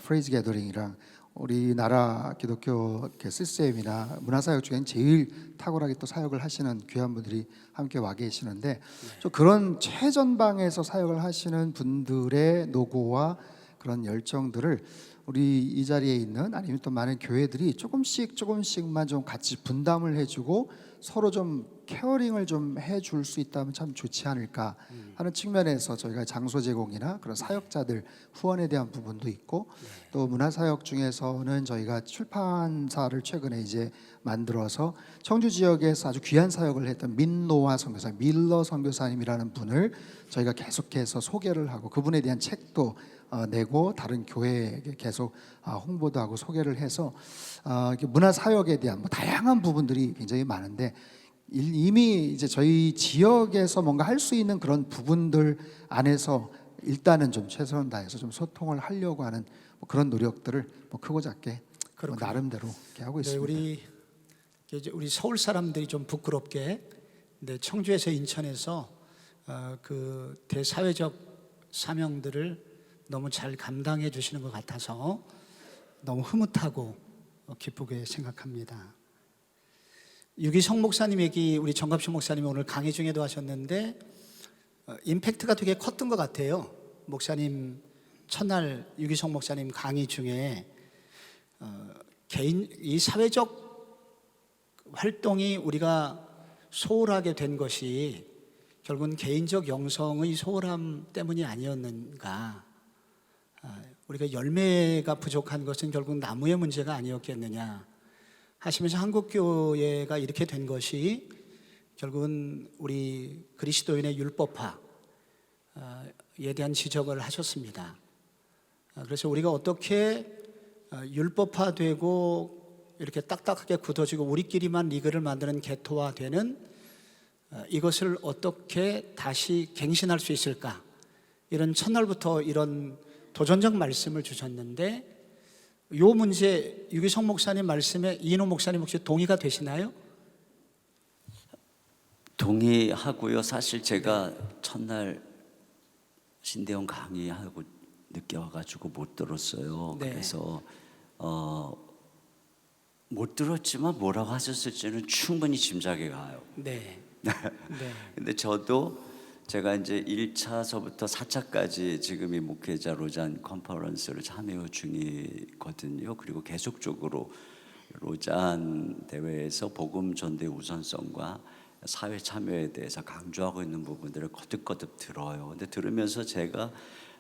프레이즈 게더링이랑 우리나라 기독교 CCM이나 문화사역 중엔 제일 탁월하게 또 사역을 하시는 귀한 분들이 함께 와 계시는데 좀 그런 최전방에서 사역을 하시는 분들의 노고와 그런 열정들을 우리 이 자리에 있는 아니면 또 많은 교회들이 조금씩만 좀 같이 분담을 해주고 서로 좀 케어링을 좀 해줄 수 있다면 참 좋지 않을까 하는 측면에서 저희가 장소 제공이나 그런 사역자들 후원에 대한 부분도 있고 또 문화사역 중에서는 저희가 출판사를 최근에 이제 만들어서 청주 지역에서 아주 귀한 사역을 했던 민노아 선교사, 밀러 선교사님이라는 분을 저희가 계속해서 소개를 하고 그분에 대한 책도 내고 다른 교회에게 계속 홍보도 하고 소개를 해서 문화 사역에 대한 뭐 다양한 부분들이 굉장히 많은데 이미 이제 저희 지역에서 뭔가 할 수 있는 그런 부분들 안에서 일단은 좀 최선을 다해서 좀 소통을 하려고 하는 뭐 그런 노력들을 뭐 크고 작게 뭐 나름대로 이렇게 하고 네, 있습니다. 우리 서울 사람들이 좀 부끄럽게 청주에서 인천에서 그 대사회적 사명들을 너무 잘 감당해 주시는 것 같아서 너무 흐뭇하고 기쁘게 생각합니다. 유기성 목사님 얘기 우리 정갑식 목사님이 오늘 강의 중에도 하셨는데 임팩트가 되게 컸던 것 같아요. 목사님 첫날 유기성 목사님 강의 중에 개인 이 사회적 활동이 우리가 소홀하게 된 것이 결국은 개인적 영성의 소홀함 때문이 아니었는가. 우리가 열매가 부족한 것은 결국 나무의 문제가 아니었겠느냐 하시면서 한국교회가 이렇게 된 것이 결국은 우리 그리스도인의 율법화에 대한 지적을 하셨습니다. 그래서 우리가 어떻게 율법화되고 이렇게 딱딱하게 굳어지고 우리끼리만 리그를 만드는 개토화되는 이것을 어떻게 다시 갱신할 수 있을까, 이런 첫날부터 이런 도전적 말씀을 주셨는데 이 문제 유기성 목사님 말씀에 이인호 목사님 혹시 동의가 되시나요? 동의하고요. 사실 제가 첫날 신대영 강의하고 늦게 와가지고 못 들었어요. 네. 그래서 못 들었지만 뭐라고 하셨을지는 충분히 짐작이 가요. 네. 근데 저도 제가 이제 1차서부터 4차까지 지금 이 목회자 로잔 컨퍼런스를 참여 중이거든요. 그리고 계속적으로 로잔 대회에서 복음 전대 우선성과 사회 참여에 대해서 강조하고 있는 부분들을 거듭거듭 들어요. 근데 들으면서 제가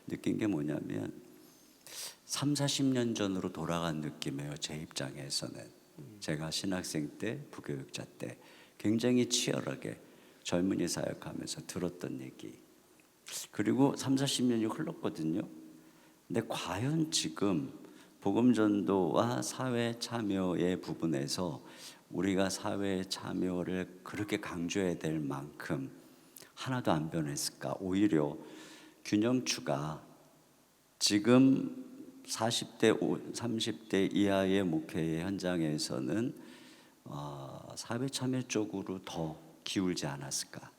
느낀 게 뭐냐면 3, 40년 전으로 돌아간 느낌이에요. 제 입장에서는. 제가 신학생 때, 부교육자 때 굉장히 치열하게 젊은이 사역하면서 들었던 얘기. 그리고 3, 40년이 흘렀거든요. 근데 과연 지금 복음전도와 사회 참여의 부분에서 우리가 사회 참여를 그렇게 강조해야 될 만큼 하나도 안 변했을까? 오히려 균형추가 지금 40대, 30대 이하의 목회의 현장에서는 사회 참여 쪽으로 더 기울지 않았을까?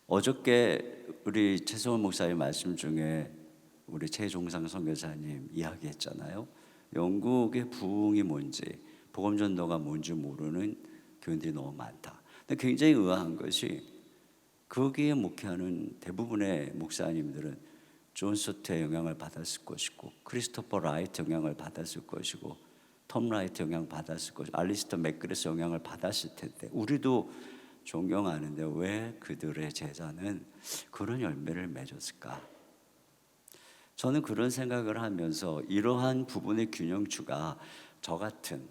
어저께 우리 최성원 목사님 말씀 중에 우리 최종상 선교사님 이야기했잖아요. 영국의 부흥이 뭔지, 복음전도가 뭔지 모르는 교인들이 너무 많다. 근데 굉장히 의아한 것이 거기에 목회하는 대부분의 목사님들은 존 스토트의 영향을 받았을 것이고, 크리스토퍼 라이트 영향을 받았을 것이고, 톰 라이트 영향 받았을 것이고, 알리스터 맥그레스 영향을 받았을 텐데 우리도 존경하는데 왜 그들의 제자는 그런 열매를 맺었을까? 저는 그런 생각을 하면서 이러한 부분의 균형추가 저 같은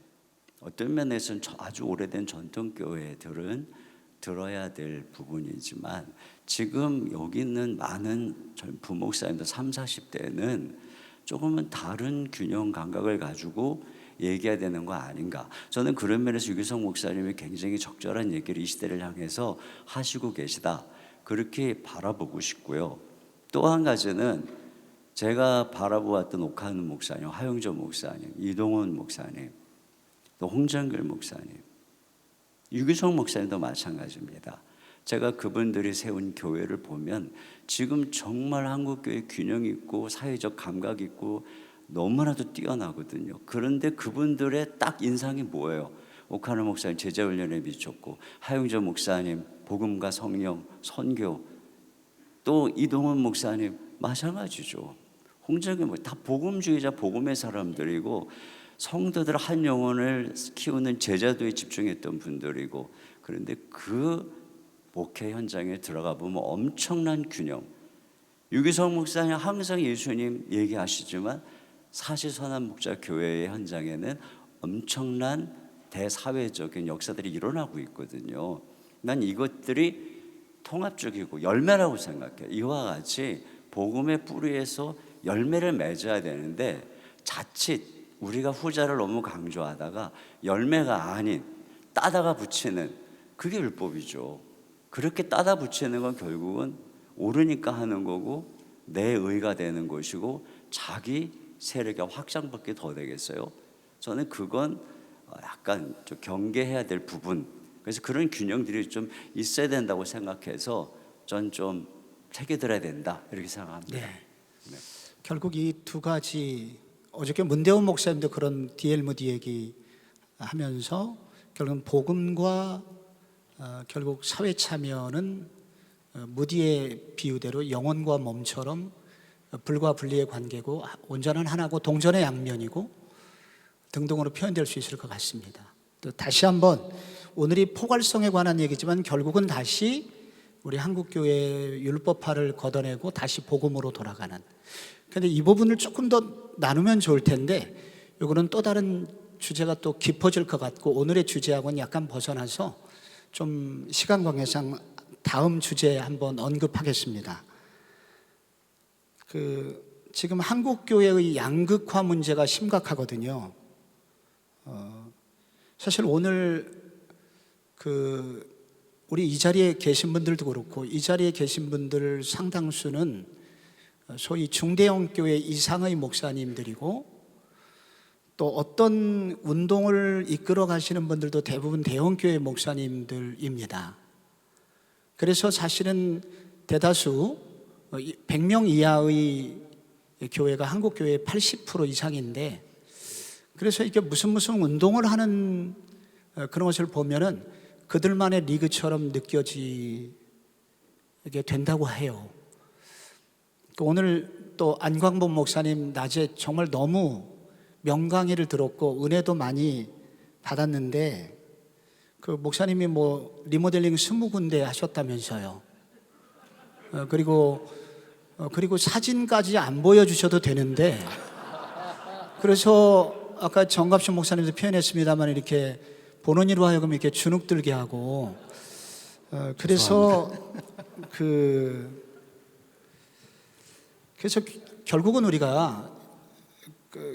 어떤 면에서는 아주 오래된 전통교회들은 들어야 될 부분이지만 지금 여기 있는 많은 부목사님들 30, 40대는 조금은 다른 균형 감각을 가지고 얘기해야 되는 거 아닌가. 저는 그런 면에서 유기성 목사님이 굉장히 적절한 얘기를 이 시대를 향해서 하시고 계시다, 그렇게 바라보고 싶고요. 또 한 가지는 제가 바라보았던 옥하는 목사님, 하영조 목사님, 이동훈 목사님, 또 홍정글 목사님, 유기성 목사님도 마찬가지입니다. 제가 그분들이 세운 교회를 보면 지금 정말 한국교회 균형 있고 사회적 감각 있고 너무나도 뛰어나거든요. 그런데 그분들의 딱 인상이 뭐예요? 옥하는 목사님 제자훈련에 미쳤고, 하영조 목사님 복음과 성령, 선교, 또 이동훈 목사님 마찬가지죠. 홍정기 다 복음주의자, 복음의 사람들이고 성도들 한 영혼을 키우는 제자도에 집중했던 분들이고, 그런데 그 목회 현장에 들어가 보면 엄청난 균형. 유기성 목사님 항상 예수님 얘기하시지만 사실선한 목자 교회의 현장에는 엄청난 대사회적인 역사들이 일어나고 있거든요. 난 이것들이 통합적이고 열매라고 생각해요. 이와 같이 복음의 뿌리에서 열매를 맺어야 되는데 자칫 우리가 후자를 너무 강조하다가 열매가 아닌 따다가 붙이는, 그게 율법이죠. 그렇게 따다 붙이는 건 결국은 옳으니까 하는 거고 내 의가 되는 것이고 자기 세력의 확장밖에 더 되겠어요. 저는 그건 약간 좀 경계해야 될 부분, 그래서 그런 균형들이 좀 있어야 된다고 생각해서 전 좀 새겨들어야 된다, 이렇게 생각합니다. 네. 결국 이 두 가지, 어저께 문대원 목사님도 그런 D.L. 무디 얘기하면서 결국은 복음과 결국 사회 참여는 무디의 비유대로 영혼과 몸처럼 불과 분리의 관계고 온전한 하나고 동전의 양면이고 등등으로 표현될 수 있을 것 같습니다. 또 다시 한번 오늘이 포괄성에 관한 얘기지만 결국은 다시 우리 한국교회의 율법화를 걷어내고 다시 복음으로 돌아가는. 그런데 이 부분을 조금 더 나누면 좋을 텐데 이거는 또 다른 주제가 또 깊어질 것 같고 오늘의 주제하고는 약간 벗어나서 좀 시간 관계상 다음 주제에 한번 언급하겠습니다. 지금 한국교회의 양극화 문제가 심각하거든요. 사실 오늘 우리 이 자리에 계신 분들도 그렇고 이 자리에 계신 분들 상당수는 소위 중대형 교회 이상의 목사님들이고 또 어떤 운동을 이끌어 가시는 분들도 대부분 대형 교회 목사님들입니다. 그래서 사실은 대다수 100명 이하의 교회가 한국 교회의 80% 이상인데, 그래서 이게 무슨 운동을 하는 그런 것을 보면은 그들만의 리그처럼 느껴지게 된다고 해요. 오늘 또 안광복 목사님 낮에 정말 너무 명강의를 들었고 은혜도 많이 받았는데 그 목사님이 뭐 리모델링 20군데 하셨다면서요. 그리고 사진까지 안 보여주셔도 되는데 그래서 아까 정갑순 목사님도 표현했습니다만 이렇게 보는 이로 하여금 이렇게 주눅들게 하고 그래서 그래서 결국은 우리가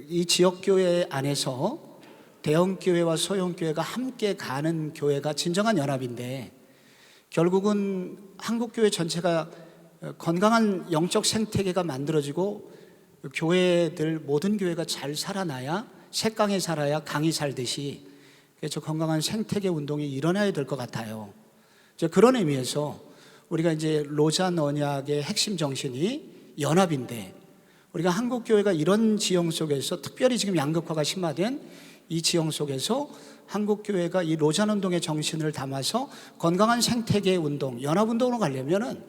이 지역 교회 안에서 대형 교회와 소형 교회가 함께 가는 교회가 진정한 연합인데 결국은 한국 교회 전체가 건강한 영적 생태계가 만들어지고 교회들 모든 교회가 잘 살아나야 색강에 살아야 강이 살듯이 그래서 건강한 생태계 운동이 일어나야 될 것 같아요. 그런 의미에서 우리가 이제 로잔 언약의 핵심 정신이 연합인데 우리가 한국 교회가 이런 지형 속에서 특별히 지금 양극화가 심화된 이 지형 속에서 한국 교회가 이 로잔 운동의 정신을 담아서 건강한 생태계 운동, 연합 운동으로 가려면은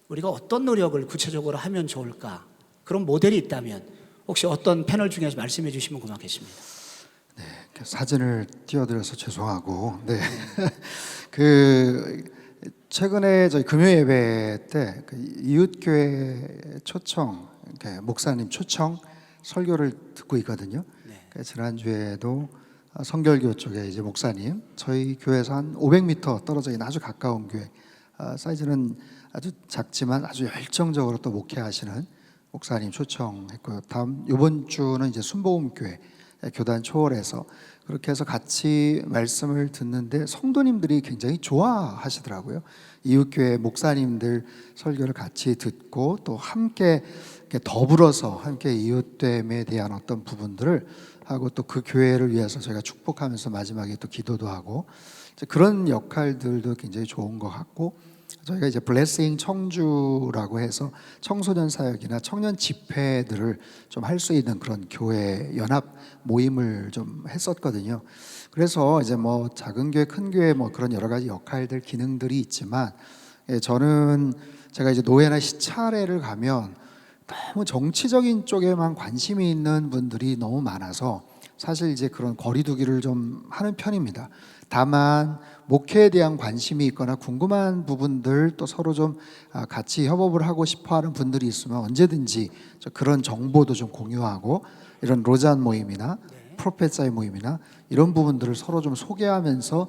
우리가 어떤 노력을 구체적으로 하면 좋을까? 그런 모델이 있다면 혹시 어떤 패널 중에서 말씀해 주시면 고맙겠습니다. 네, 사진을 띄워드려서 죄송하고, 네, 그 최근에 저희 금요 예배 때 이웃교회 초청, 목사님 초청 설교를 듣고 있거든요. 네. 지난주에도 성결교 쪽에 이제 목사님, 저희 교회에서 한 500m 떨어져 있는 아주 가까운 교회, 사이즈는 아주 작지만 아주 열정적으로 또 목회하시는 목사님 초청했고요. 이번 주는 이제 순복음교회 교단 초월해서 그렇게 해서 같이 말씀을 듣는데 성도님들이 굉장히 좋아하시더라고요. 이웃교회 목사님들 설교를 같이 듣고 또 함께 더불어서 함께 이웃됨에 대한 어떤 부분들을 하고 또 그 교회를 위해서 저희가 축복하면서 마지막에 또 기도도 하고 그런 역할들도 굉장히 좋은 것 같고 저희가 이제 블레싱 청주라고 해서 청소년 사역이나 청년 집회들을 좀 할 수 있는 그런 교회 연합 모임을 좀 했었거든요. 그래서 이제 뭐 작은 교회, 큰 교회 뭐 그런 여러 가지 역할들, 기능들이 있지만 저는 제가 이제 노예나 시찰회를 가면 너무 정치적인 쪽에만 관심이 있는 분들이 너무 많아서 사실 이제 그런 거리두기를 좀 하는 편입니다. 다만 목회에 대한 관심이 있거나 궁금한 부분들 또 서로 좀 같이 협업을 하고 싶어하는 분들이 있으면 언제든지 그런 정보도 좀 공유하고 이런 로잔 모임이나 프로페사의 모임이나 이런 부분들을 서로 좀 소개하면서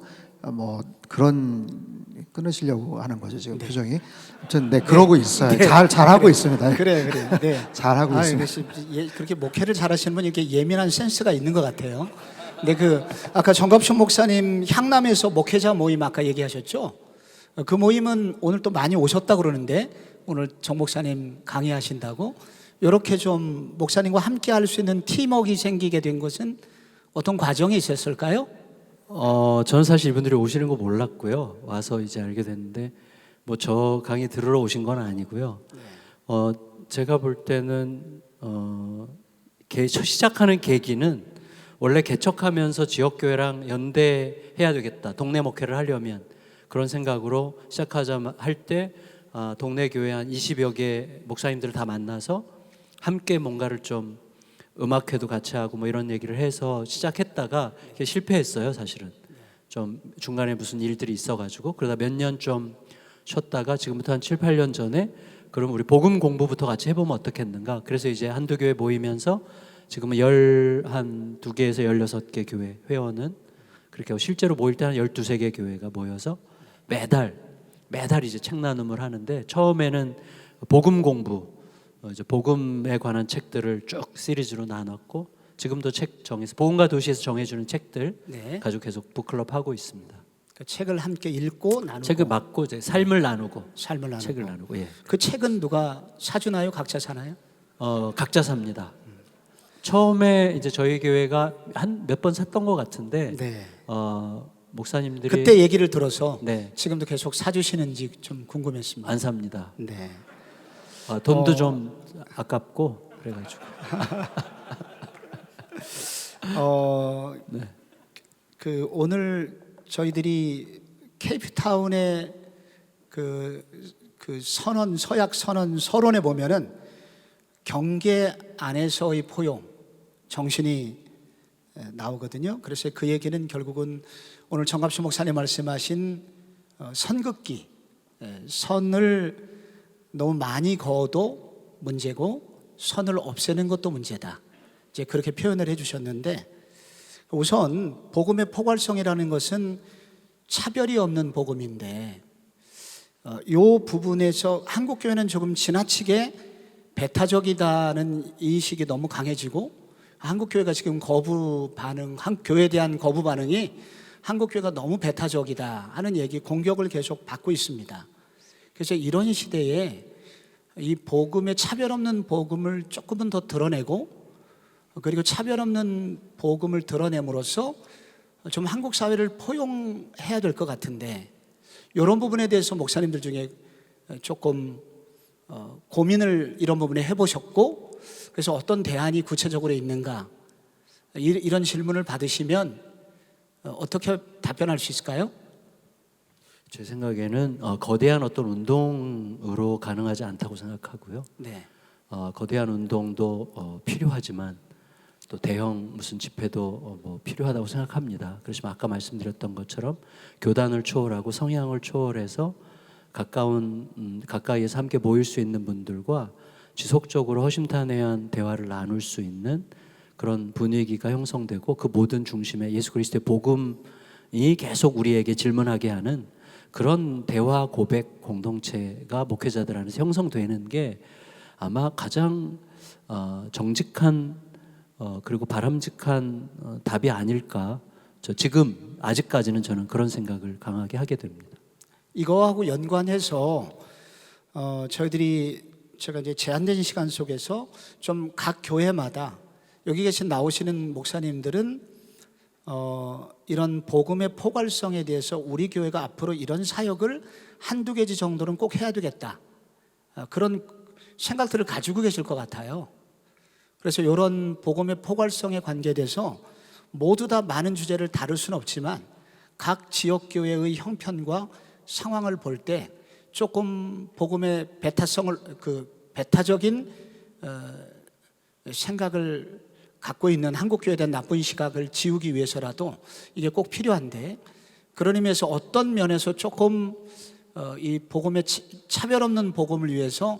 뭐 그런 끊으시려고 하는 거죠 지금 표정이. 아무튼 네 그러고 있어요. 잘하고 있습니다. 그래. 네. 잘하고 있습니다. 그렇게 목회를 잘하시는 분이 이렇게 예민한 센스가 있는 것 같아요. 근데 아까 정갑순 목사님 향남에서 목회자 모임 아까 얘기하셨죠? 그 모임은 오늘 또 많이 오셨다고 그러는데 오늘 정 목사님 강의하신다고 이렇게 좀 목사님과 함께 할 수 있는 팀워크가 생기게 된 것은 어떤 과정이 있었을까요? 저는 사실 이분들이 오시는 거 몰랐고요. 와서 이제 알게 됐는데 뭐 저 강의 들으러 오신 건 아니고요. 제가 볼 때는 시작하는 계기는 원래 개척하면서 지역교회랑 연대해야 되겠다. 동네 목회를 하려면 그런 생각으로 시작하자 할 때 동네 교회 한 20여 개 목사님들을 다 만나서 함께 뭔가를 좀 음악회도 같이 하고 뭐 이런 얘기를 해서 시작했다가 실패했어요. 사실은 좀 중간에 무슨 일들이 있어가지고 그러다 몇 년 좀 쉬었다가 지금부터 한 7, 8년 전에 그럼 우리 복음 공부부터 같이 해보면 어떻겠는가. 그래서 이제 한두 교회 모이면서 지금은 12개에서 16개 교회 회원은 그렇게 하고 실제로 모일 때는 12개 교회가 모여서 매달 이제 책 나눔을 하는데 처음에는 복음 공부 이제 복음에 관한 책들을 쭉 시리즈로 나눴고 지금도 책 정해서 복음과 도시에서 정해주는 책들 가지고 계속 북클럽 하고 있습니다. 그 책을 함께 읽고 나누고 책을 맡고 이제 삶을 나누고 책을 나누고 그 책은 누가 사주나요? 각자 사나요? 각자 삽니다. 처음에 이제 저희 교회가 한 몇 번 샀던 것 같은데 목사님들이 그때 얘기를 들어서 네. 지금도 계속 사주시는지 좀 궁금했습니다. 안 삽니다. 네. 돈도 좀 아깝고 그래가지고 그 오늘 저희들이 케이프타운의 그 선언 서약 선언 서론에 보면은 경계 안에서의 포용 정신이 나오거든요. 그래서 그 얘기는 결국은 오늘 정갑순 목사님 말씀하신 선긋기, 선을 너무 많이 그어도 문제고 선을 없애는 것도 문제다. 이제 그렇게 표현을 해주셨는데, 우선 복음의 포괄성이라는 것은 차별이 없는 복음인데, 이 부분에서 한국 교회는 조금 지나치게 배타적이다는 인식이 너무 강해지고, 한국 교회가 지금 교회에 대한 거부 반응이 한국 교회가 너무 배타적이다 하는 얘기, 공격을 계속 받고 있습니다. 그래서 이런 시대에 이 복음의 차별 없는 복음을 조금은 더 드러내고, 그리고 차별 없는 복음을 드러냄으로써 좀 한국 사회를 포용해야 될 것 같은데, 이런 부분에 대해서 목사님들 중에 조금 고민을 이런 부분에 해보셨고, 그래서 어떤 대안이 구체적으로 있는가, 이런 질문을 받으시면 어떻게 답변할 수 있을까요? 제 생각에는 거대한 어떤 운동으로 가능하지 않다고 생각하고요. 네. 거대한 운동도 필요하지만 또 대형 무슨 집회도 뭐 필요하다고 생각합니다. 그렇지만 아까 말씀드렸던 것처럼 교단을 초월하고 성향을 초월해서 가까이에서 함께 모일 수 있는 분들과 지속적으로 허심탄회한 대화를 나눌 수 있는 그런 분위기가 형성되고, 그 모든 중심에 예수 그리스도의 복음이 계속 우리에게 질문하게 하는 그런 대화 고백 공동체가 목회자들 안에서 형성되는 게 아마 가장 정직한 그리고 바람직한 답이 아닐까. 지금 아직까지는 저는 그런 생각을 강하게 하게 됩니다. 이거하고 연관해서 제가 이제 제한된 시간 속에서 좀 각 교회마다 여기 나오시는 목사님들은 이런 복음의 포괄성에 대해서 우리 교회가 앞으로 이런 사역을 한두 가지 정도는 꼭 해야 되겠다, 그런 생각들을 가지고 계실 것 같아요. 그래서 이런 복음의 포괄성에 관계돼서 모두 다 많은 주제를 다룰 수는 없지만 각 지역 교회의 형편과 상황을 볼 때 조금 복음의 배타적인 생각을 갖고 있는 한국 교회에 대한 나쁜 시각을 지우기 위해서라도 이게 꼭 필요한데, 그런 의미에서 어떤 면에서 조금 이 복음의 차별 없는 복음을 위해서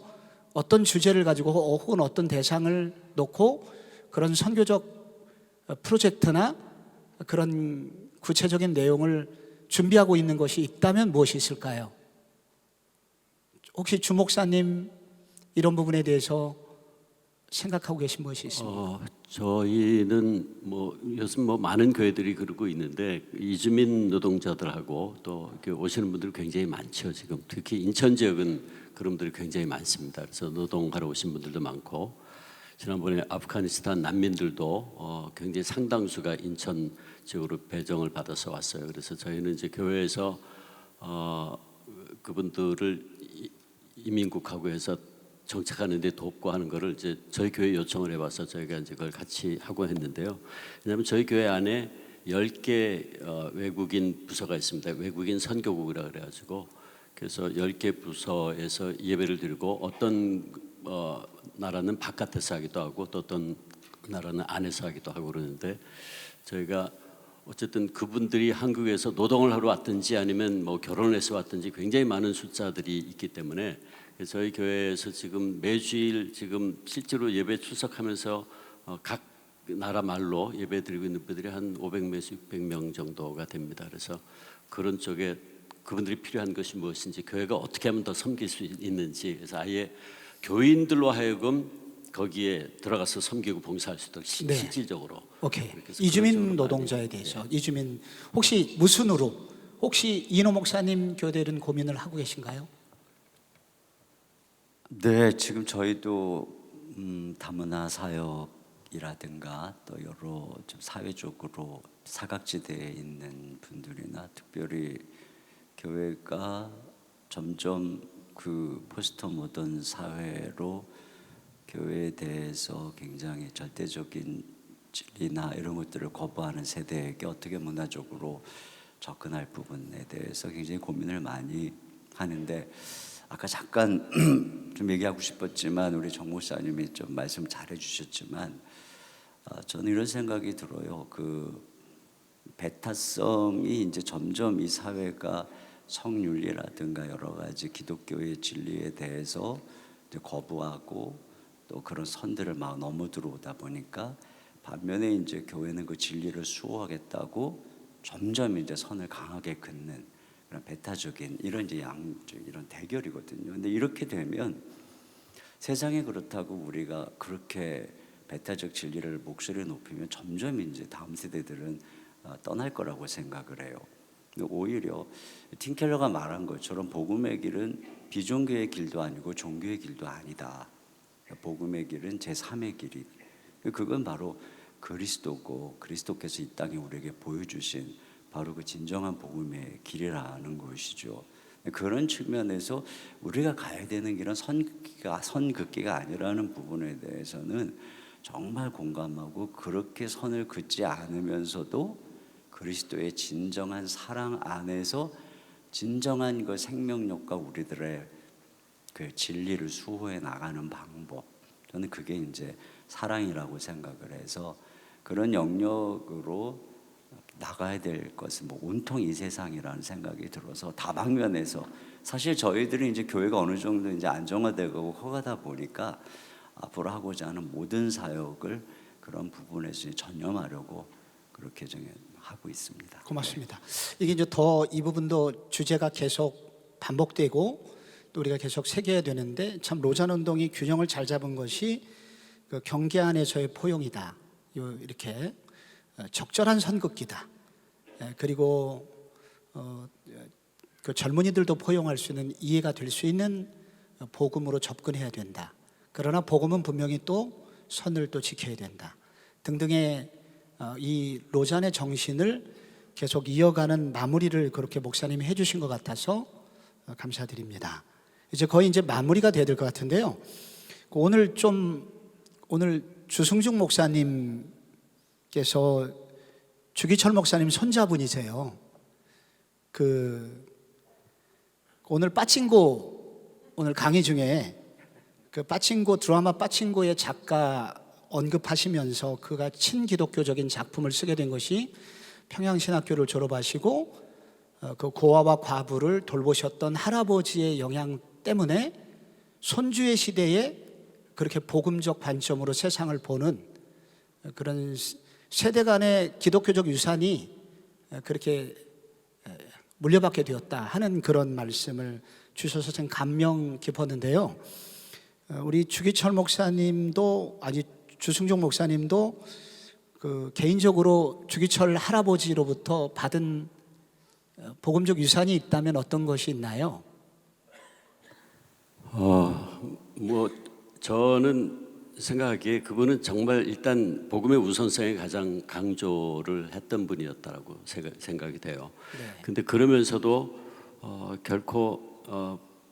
어떤 주제를 가지고 혹은 어떤 대상을 놓고 그런 선교적 프로젝트나 그런 구체적인 내용을 준비하고 있는 것이 있다면 무엇이 있을까요? 혹시 주 목사님 이런 부분에 대해서 생각하고 계신 것이 있습니까? 저희는 요즘 많은 교회들이 그러고 있는데, 이주민 노동자들하고 또 이렇게 오시는 분들이 굉장히 많죠. 지금 특히 인천 지역은 그런 분들이 굉장히 많습니다. 그래서 노동하러 오신 분들도 많고, 지난번에 아프가니스탄 난민들도 굉장히 상당수가 인천 지역으로 배정을 받아서 왔어요. 그래서 저희는 이제 교회에서 그분들을 이민국하고 해서 정착하는 데 돕고 하는 거를 이제 저희 교회 요청을 해봐서 저희가 이제 그걸 같이 하고 했는데요. 왜냐하면 저희 교회 안에 10개 외국인 부서가 있습니다. 외국인 선교국이라 그래가지고, 그래서 10개 부서에서 예배를 드리고, 어떤 나라는 바깥에서 하기도 하고 또 어떤 나라는 안에서 하기도 하고 그러는데, 저희가 어쨌든 그분들이 한국에서 노동을 하러 왔든지 아니면 결혼을 해서 왔든지 굉장히 많은 숫자들이 있기 때문에, 저희 교회에서 지금 매주일 지금 실제로 예배 출석하면서 각 나라 말로 예배 드리고 있는 분들이 한 500명, 600명 정도가 됩니다. 그래서 그런 쪽에 그분들이 필요한 것이 무엇인지, 교회가 어떻게 하면 더 섬길 수 있는지, 그래서 아예 교인들로 하여금 거기에 들어가서 섬기고 봉사할 수 있도록 네. 실질적으로. 오케이. 그래서 이주민 그런 쪽으로 노동자에 많이, 대해서 이주민 혹시 무슨으로, 혹시 이노 목사님 교대는 고민을 하고 계신가요? 네, 지금 저희도 다문화 사역이라든가 또 여러 좀 사회적으로 사각지대에 있는 분들이나, 특별히 교회가 점점 그 포스트 모던 사회로 교회에 대해서 굉장히 절대적인 진리나 이런 것들을 거부하는 세대에게 어떻게 문화적으로 접근할 부분에 대해서 굉장히 고민을 많이 하는데, 아까 잠깐 좀 얘기하고 싶었지만 우리 정 목사님이 좀 말씀 잘해 주셨지만, 저는 이런 생각이 들어요. 그 배타성이 이제 점점 이 사회가 성윤리라든가 여러 가지 기독교의 진리에 대해서 이제 거부하고 또 그런 선들을 막 넘어 들어오다 보니까 반면에 이제 교회는 그 진리를 수호하겠다고 점점 이제 선을 강하게 긋는 그런 배타적인 이런 이제 양적 이런 대결이거든요. 근데 이렇게 되면 세상에 그렇다고 우리가 그렇게 배타적 진리를 목소리를 높이면 점점 이제 다음 세대들은 떠날 거라고 생각을 해요. 근데 오히려 팀 켈러가 말한 것처럼 복음의 길은 비종교의 길도 아니고 종교의 길도 아니다. 복음의 길은 제3의 길이. 그건 바로 그리스도고 그리스도께서 이 땅에 우리에게 보여주신 바로 그 진정한 복음의 길이라는 것이죠. 그런 측면에서 우리가 가야 되는 길은 선긋기가 아니라는 부분에 대해서는 정말 공감하고 그렇게 선을 긋지 않으면서도 그리스도의 진정한 사랑 안에서 진정한 그 생명력과 우리들의 그 진리를 수호해 나가는 방법, 저는 그게 이제 사랑이라고 생각을 해서 그런 영역으로 나가야 될 것은 뭐 온통 이 세상이라는 생각이 들어서 다방면에서 사실 저희들이 이제 교회가 어느 정도 이제 안정화되고 커가다 보니까 앞으로 하고자 하는 모든 사역을 그런 부분에서 전념하려고 그렇게 하고 있습니다. 고맙습니다. 이게 이제 더 이 부분도 주제가 계속 반복되고 또 우리가 계속 새겨야 되는데 참 로잔 운동이 균형을 잘 잡은 것이 그 경계 안에서의 포용이다. 이렇게 적절한 선긋기다. 그리고 그 젊은이들도 포용할 수 있는 이해가 될 수 있는 복음으로 접근해야 된다. 그러나 복음은 분명히 또 선을 또 지켜야 된다. 등등의 이 로잔의 정신을 계속 이어가는 마무리를 그렇게 목사님이 해주신 것 같아서 감사드립니다. 이제 거의 이제 마무리가 돼야 될 것 같은데요. 오늘 주승중 목사님께서 주기철 목사님 손자분이세요. 오늘 빠친고 오늘 강의 중에 그 빠친고 드라마 빠친고의 작가 언급하시면서 그가 친기독교적인 작품을 쓰게 된 것이 평양신학교를 졸업하시고 그 고아와 과부를 돌보셨던 할아버지의 영향 때문에 손주의 시대에 그렇게 복음적 관점으로 세상을 보는 그런 세대 간의 기독교적 유산이 그렇게 물려받게 되었다 하는 그런 말씀을 주셔서 참 감명 깊었는데요. 우리 주기철 목사님도 주승종 목사님도 그 개인적으로 주기철 할아버지로부터 받은 복음적 유산이 있다면 어떤 것이 있나요? 뭐 저는 생각하기에 그분은 정말 일단 복음의 우선성에 가장 강조를 했던 분이었다라고 생각이 돼요. 네. 근데 그러면서도 결코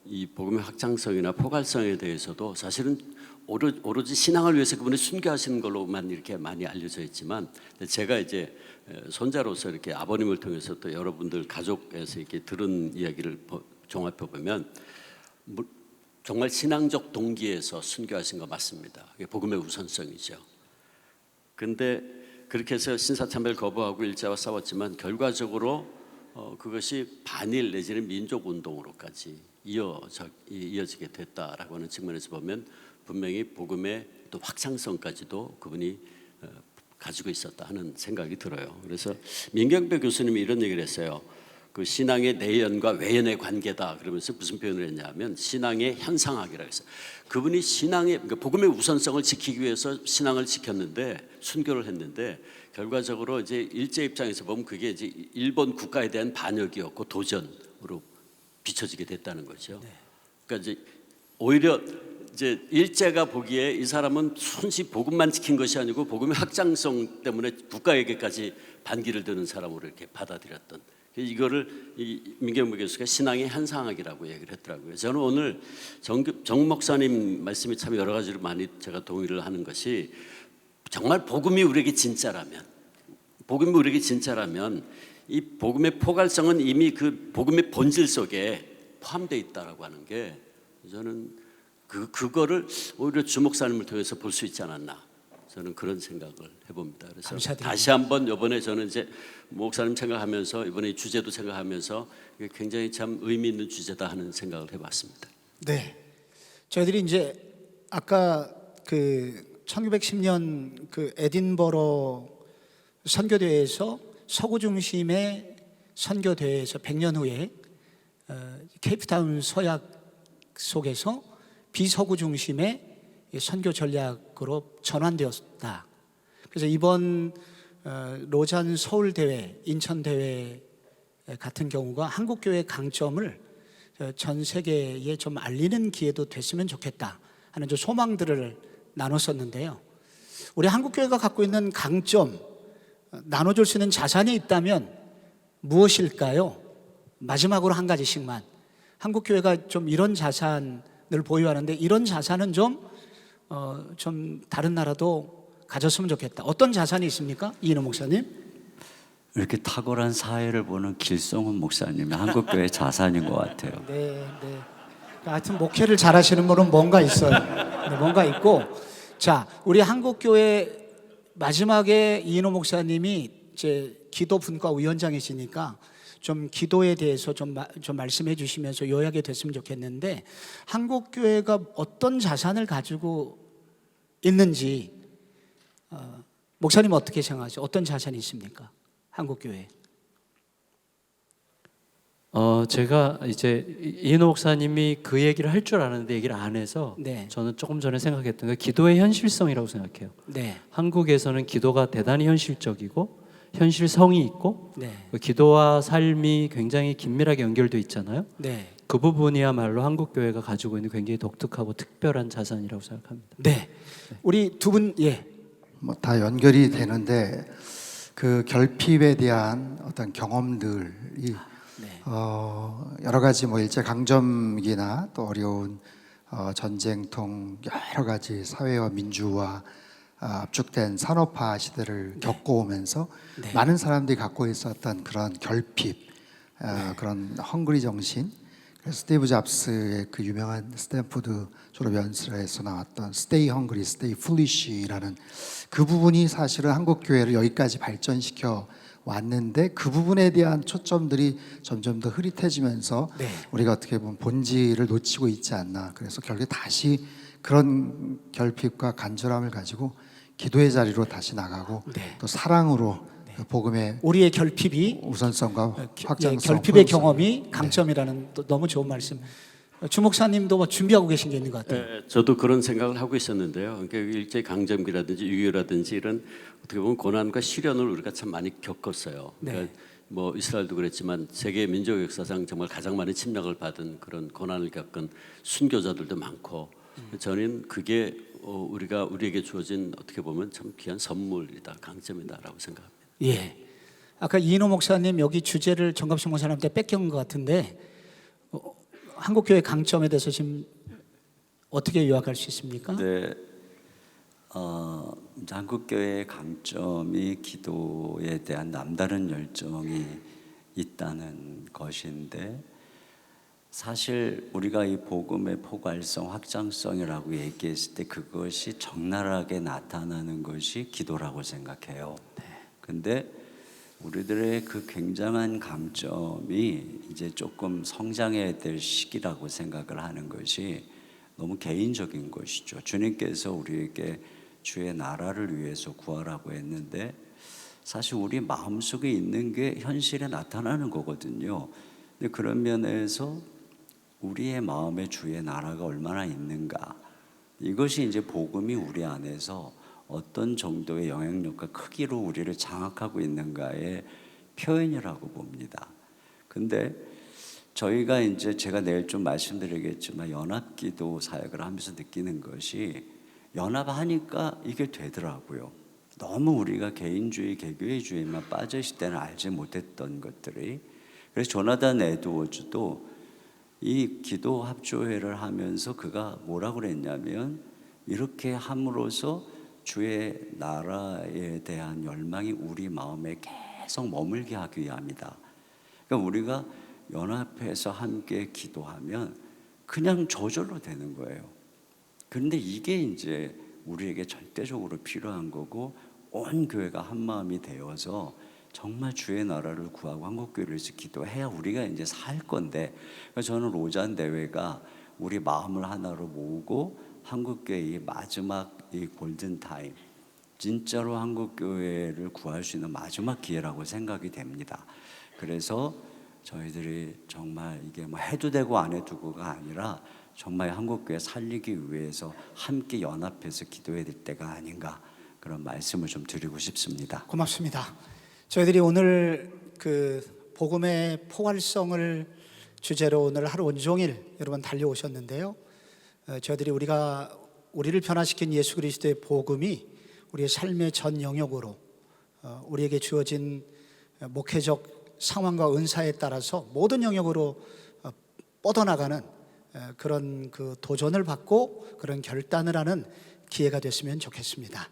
이 복음의 확장성이나 포괄성에 대해서도 사실은 오로지 신앙을 위해서 그분이 순교하시는 걸로만 이렇게 많이 알려져 있지만 제가 이제 손자로서 이렇게 아버님을 통해서 또 여러분들 가족에서 이렇게 들은 이야기를 종합해 보면 정말 신앙적 동기에서 순교하신 거 맞습니다. 그게 복음의 우선성이죠. 근데 그렇게 해서 신사참배를 거부하고 일제와 싸웠지만 결과적으로 그것이 반일 내지는 민족운동으로까지 이어지게 됐다라고 하는 측면에서 보면 분명히 복음의 또 확장성까지도 그분이 가지고 있었다 하는 생각이 들어요. 그래서 민경배 교수님이 이런 얘기를 했어요. 그 신앙의 내연과 외연의 관계다. 그러면서 무슨 표현을 했냐면 신앙의 현상학이라고 했어요. 그분이 그러니까 복음의 우선성을 지키기 위해서 신앙을 지켰는데 순교를 했는데 결과적으로 이제 일제 입장에서 보면 그게 이제 일본 국가에 대한 반역이었고 도전으로 비춰지게 됐다는 거죠. 그러니까 이제 오히려 이제 일제가 보기에 이 사람은 순시 복음만 지킨 것이 아니고 복음의 확장성 때문에 국가에게까지 반기를 드는 사람으로 이렇게 받아들였던. 이거를 민경무 교수가 신앙의 현상학이라고 얘기를 했더라고요. 저는 오늘 정 목사님 말씀이 참 여러 가지로 많이 제가 동의를 하는 것이 정말 복음이 우리에게 진짜라면 이 복음의 포괄성은 이미 그 복음의 본질 속에 포함되어 있다라고 하는 게 저는 그거를 오히려 주 목사님을 통해서 볼 수 있지 않았나. 저는 그런 생각을 해봅니다. 그래서 감사드립니다. 다시 한번 이번에 저는 이제 목사님 생각하면서 이번에 주제도 생각하면서 이게 굉장히 참 의미 있는 주제다 하는 생각을 해봤습니다. 네, 저희들이 이제 아까 그 1910년 그 에딘버러 선교대회에서 서구 중심의 선교대회에서 100년 후에 케이프타운 서약 속에서 비서구 중심의 선교 전략으로 전환되었다. 그래서 이번 로잔 서울 대회, 인천 대회 같은 경우가 한국 교회의 강점을 전 세계에 좀 알리는 기회도 됐으면 좋겠다 하는 좀 소망들을 나눴었는데요. 우리 한국 교회가 갖고 있는 강점, 나눠줄 수 있는 자산이 있다면 무엇일까요? 마지막으로 한 가지씩만. 한국 교회가 좀 이런 자산을 보유하는데 이런 자산은 좀 다른 나라도 가졌으면 좋겠다. 어떤 자산이 있습니까? 이인호 목사님? 이렇게 탁월한 사회를 보는 길성훈 목사님이 한국교회 자산인 것 같아요. 네. 하여튼 목회를 잘하시는 분은 뭔가 있어요. 네, 뭔가 있고. 자, 우리 한국교회 마지막에 이인호 목사님이 이제 기도 분과 위원장이시니까 좀 기도에 대해서 좀 말씀해 주시면서 요약이 됐으면 좋겠는데, 한국 교회가 어떤 자산을 가지고 있는지 목사님 어떻게 생각하세요? 어떤 자산이 있습니까? 한국 교회. 제가 이제 이인호 목사님이 그 얘기를 할 줄 아는데 얘기를 안 해서 네. 저는 조금 전에 생각했던 게 기도의 현실성이라고 생각해요. 네. 한국에서는 기도가 대단히 현실적이고 현실성이 있고 네. 그 기도와 삶이 굉장히 긴밀하게 연결돼 있잖아요. 네. 그 부분이야말로 한국 교회가 가지고 있는 굉장히 독특하고 특별한 자산이라고 생각합니다. 네. 우리 두 분, 예. 뭐 다 연결이 되는데 그 결핍에 대한 어떤 경험들이 네. 여러 가지 뭐 일제 강점기나 또 어려운 전쟁통 여러 가지 사회와 민주화 압축된 산업화 시대를 겪어오면서 네. 많은 사람들이 갖고 있었던 그런 결핍, 그런 헝그리 정신. 그래서 스티브 잡스의 그 유명한 스탠포드 졸업 연설에서 나왔던 Stay Hungry, Stay Foolish라는 그 부분이 사실은 한국 교회를 여기까지 발전시켜 왔는데, 그 부분에 대한 초점들이 점점 더 흐릿해지면서 네. 우리가 어떻게 보면 본질을 놓치고 있지 않나. 그래서 결국에 다시 그런 결핍과 간절함을 가지고 기도의 자리로 다시 나가고 네. 또 사랑으로 복음의 우리의 결핍이 우선성과 확장성, 결핍의 포용성. 경험이 강점이라는 또 너무 좋은 말씀. 주 목사님도 뭐 준비하고 계신 게 있는 것 같아요. 네, 저도 그런 생각을 하고 있었는데요. 그러니까 일제 강점기라든지 유교라든지 이런 어떻게 보면 고난과 시련을 우리가 참 많이 겪었어요. 그러니까 네. 뭐 이스라엘도 그랬지만 세계 민족 역사상 정말 가장 많은 침략을 받은 그런 고난을 겪은 순교자들도 많고, 저는 그게 우리에게 주어진 어떻게 보면 참 귀한 선물이다, 강점이다라고 생각합니다. 예. 아까 이인호 목사님 여기 주제를 정갑식 목사님한테 뺏긴 것 같은데, 한국 교회 강점에 대해서 지금 어떻게 요약할 수 있습니까? 네, 한국 교회의 강점이 기도에 대한 남다른 열정이 있다는 것인데, 사실 우리가 이 복음의 포괄성, 확장성이라고 얘기했을 때 그것이 적나라하게 나타나는 것이 기도라고 생각해요. 근데 우리들의 그 굉장한 강점이 이제 조금 성장해야 될 시기라고 생각을 하는 것이 너무 개인적인 것이죠. 주님께서 우리에게 주의 나라를 위해서 구하라고 했는데, 사실 우리 마음속에 있는 게 현실에 나타나는 거거든요. 근데 그런 면에서 우리의 마음에 주의 나라가 얼마나 있는가, 이것이 이제 복음이 우리 안에서 어떤 정도의 영향력과 크기로 우리를 장악하고 있는가의 표현이라고 봅니다. 근데 저희가 이제 제가 내일 좀 말씀드리겠지만 연합기도 사역을 하면서 느끼는 것이, 연합하니까 이게 되더라고요. 너무 우리가 개인주의, 개교회주의만 빠져있을 때는 알지 못했던 것들이. 그래서 조나단 에드워즈도 이 기도 합조회를 하면서 그가 뭐라고 그랬냐면, 이렇게 함으로써 주의 나라에 대한 열망이 우리 마음에 계속 머물게 하기 위함이다. 그러니까 우리가 연합해서 함께 기도하면 그냥 저절로 되는 거예요. 그런데 이게 이제 우리에게 절대적으로 필요한 거고, 온 교회가 한 마음이 되어서 정말 주의 나라를 구하고 한국교회를 위해서 기도해야 우리가 이제 살 건데, 그래서 저는 로잔 대회가 우리 마음을 하나로 모으고 한국교회의 마지막 이 골든 타임, 진짜로 한국교회를 구할 수 있는 마지막 기회라고 생각이 됩니다. 그래서 저희들이 정말 이게 뭐 해도 되고 안 해도가 아니라 정말 한국교회 살리기 위해서 함께 연합해서 기도해야 될 때가 아닌가, 그런 말씀을 좀 드리고 싶습니다. 고맙습니다. 저희들이 오늘 그 복음의 포괄성을 주제로 오늘 하루 온종일 여러분 달려오셨는데요. 저희들이 우리를 변화시킨 예수 그리스도의 복음이 우리의 삶의 전 영역으로 우리에게 주어진 목회적 상황과 은사에 따라서 모든 영역으로 뻗어나가는 그런 그 도전을 받고 그런 결단을 하는 기회가 됐으면 좋겠습니다.